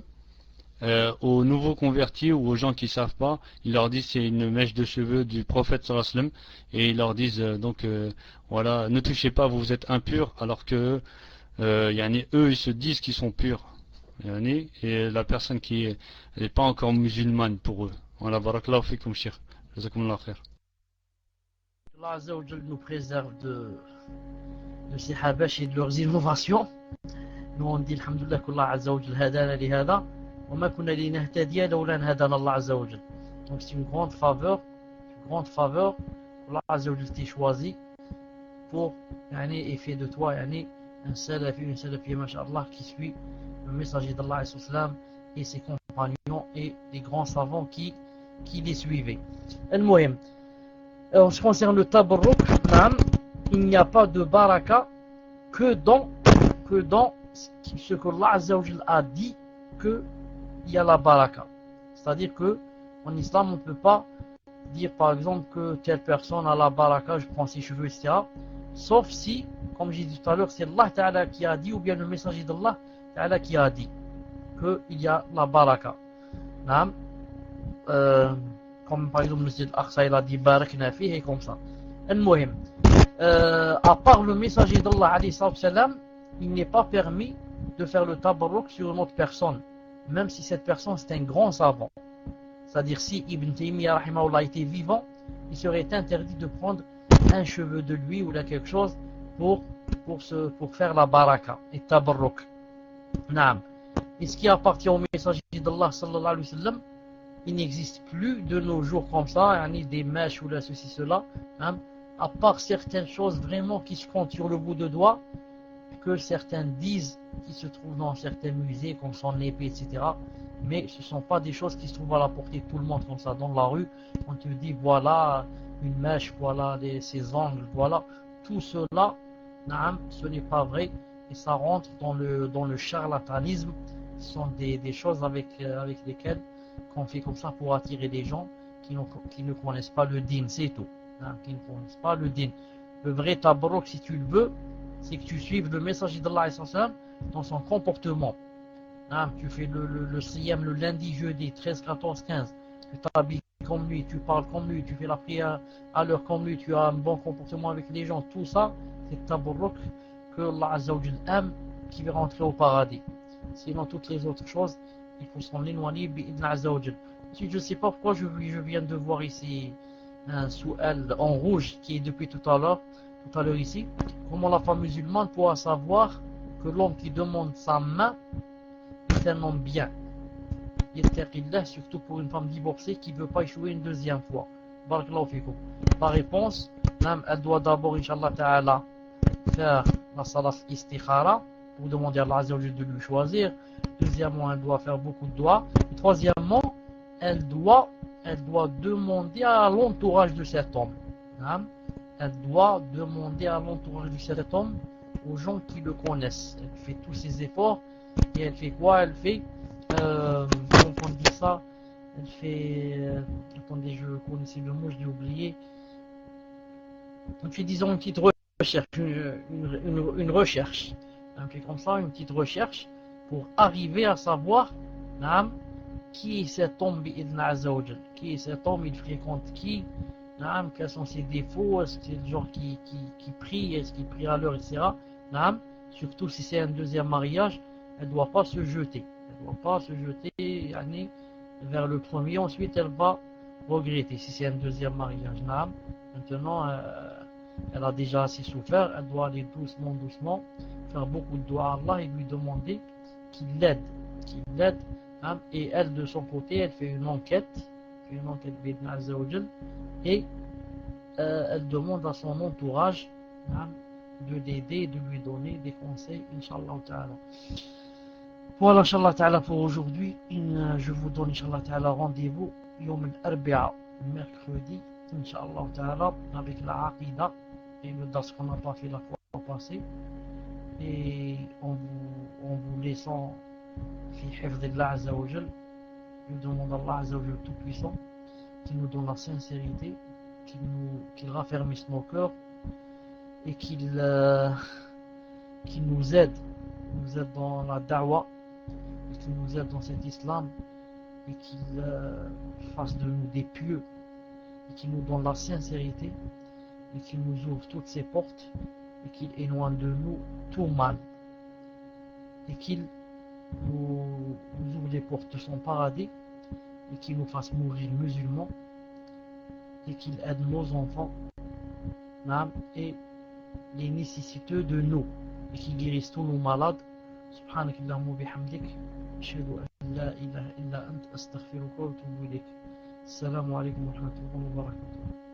aux nouveaux convertis ou aux gens qui ne savent pas. Ils leur disent c'est une mèche de cheveux du prophète sallallahu alayhi wa sallam, et ils leur disent voilà, ne touchez pas, vous êtes impurs, alors que eux ils se disent qu'ils sont purs, et la personne qui n'est pas encore musulmane pour eux. Voilà, barakallahu fikum cheikh, jazakumullah khair. Allah Azza wa Jal nous préserve de ces habash et de leurs innovations. Nous on dit alhamdulillah qu'Allah Azza wa Jal hadana li hada wa ma kunna linahtadiya lawla an hadana Allah Azza wa Jal. Donc c'est une grande faveur Allah Azza wa Jal t'a choisi pour et fait de toi un salafi, une salafiyya masha'Allah qui suit le messager d'Allah et ses compagnons et les grands savants qui les suivaient. Al-Muhim, en ce qui concerne le tabarruk, il n'y a pas de baraka que dans ce que Allah Azza wa Jal a dit qu'il y a la baraka. C'est-à-dire que en islam, on ne peut pas dire par exemple que telle personne a la baraka, je prends ses cheveux, etc. Sauf si, comme j'ai dit tout à l'heure, c'est Allah Ta'ala qui a dit, ou bien le messager d'Allah Ta'ala qui a dit qu'il y a la baraka. Comme par exemple le Masjid Al-Aqsa, il a dit barakna fihi, et comme ça. Al-Muhim, à part le messager d'Allah alayhi salam, il n'est pas permis de faire le tabarruk sur une autre personne, même si cette personne c'est un grand savant. C'est-à-dire si Ibn Taymiyyah rahimahullah était vivant, il serait interdit de prendre un cheveu de lui ou là quelque chose pour faire la baraka et tabarruk. Naam. Et ce qui appartient au messager d'Allah sallallahu alayhi wa sallam, il n'existe plus de nos jours comme ça, des mèches ou là ceci cela, à part certaines choses vraiment qui se comptent sur le bout de doigt, que certains disent qui se trouvent dans certains musées comme son épée, etc. Mais ce ne sont pas des choses qui se trouvent à la portée de tout le monde comme ça dans la rue. On te dit voilà une mèche, voilà ses angles, voilà. Tout cela, ce n'est pas vrai et ça rentre dans le charlatanisme. Ce sont des choses avec lesquelles qu'on fait comme ça pour attirer les gens qui ne connaissent pas le din, c'est tout. Qui ne connaissent pas le din. Le vrai tabarruk, si tu le veux, c'est que tu suives le messager d'Allah dans son comportement. Tu fais le siyam le lundi, jeudi, 13, 14, 15. Tu t'habilles comme lui, tu parles comme lui, tu fais la prière à l'heure comme lui, tu as un bon comportement avec les gens. Tout ça, c'est tabarruk que Allah Azza wa Jal aime, qui va rentrer au paradis. Sinon, toutes les autres choses, il faut s'en éloigner, bi'idna Azza wa Jal. Ensuite, je ne sais pas pourquoi je viens de voir ici un sou'al en rouge qui est depuis tout à l'heure ici. Comment la femme musulmane pourra savoir que l'homme qui demande sa main est un homme bien, surtout pour une femme divorcée qui ne veut pas échouer une deuxième fois. Barakallahu fikum. La réponse, elle doit d'abord, Inch'Allah Ta'ala, faire la salat istikhara pour demander à Allah Azza wa Jalla de lui choisir. Deuxièmement, elle doit faire beaucoup de doigts. Et troisièmement, elle doit demander à l'entourage de cet homme. Elle doit demander à l'entourage de cet homme, aux gens qui le connaissent. Elle fait tous ses efforts et elle fait quoi? Elle fait, comment on dit ça? Elle fait, attendez, je connaissais le mot, je l'ai oublié. Elle fait, disons, une petite recherche, une recherche. Elle fait comme ça, une petite recherche pour arriver à savoir, qui est cet homme, bi'idna Azza wa Jal. Qui est cet homme, il fréquente qui? Quels sont ses défauts? Est-ce que c'est le genre qui prie? Est-ce qu'il prie à l'heure, etc. Surtout si c'est un deuxième mariage, elle ne doit pas se jeter. Elle ne doit pas se jeter vers le premier. Ensuite, elle va regretter si c'est un deuxième mariage. Maintenant, elle a déjà assez souffert. Elle doit aller doucement, faire beaucoup de doigts à Allah et lui demander qu'il l'aide. Et elle, de son côté, elle fait une enquête. Bidna Azza wa Jal, et elle demande à son entourage de l'aider, de lui donner des conseils, Inch'Allah Ta'ala. Voilà, Inch'Allah Ta'ala, pour aujourd'hui. Je vous donne, Inch'Allah Ta'ala, rendez-vous Yom al-Arbi'a, mercredi, Inch'Allah Ta'ala, avec la Aqida et le das qu'on n'a pas fait la fois passée, et en vous laissant fi hifdillah Azza wa Jal. Je demande à Allah Azza wa Jal tout-puissant qui nous donne la sincérité, qu'il raffermisse nos cœurs et qu'il nous aide dans la da'wah, et qu'il nous aide dans cet islam, et qu'il fasse de nous des pieux, et qu'il nous donne la sincérité, et qu'il nous ouvre toutes ses portes, et qu'il éloigne de nous tout mal, et qu'il nous ouvre les portes de son paradis, et qu'il nous fasse mourir musulmans, et qu'il aide nos enfants et les nécessiteux de nous, et qu'il guérisse tous nos malades. Subhanakallahumma wa bihamdik, ashhadu an la ilaha illa ant, astaghfiruka wa atubu ilayk. Assalamu alaikum wa rahmatullahi wa barakatuh.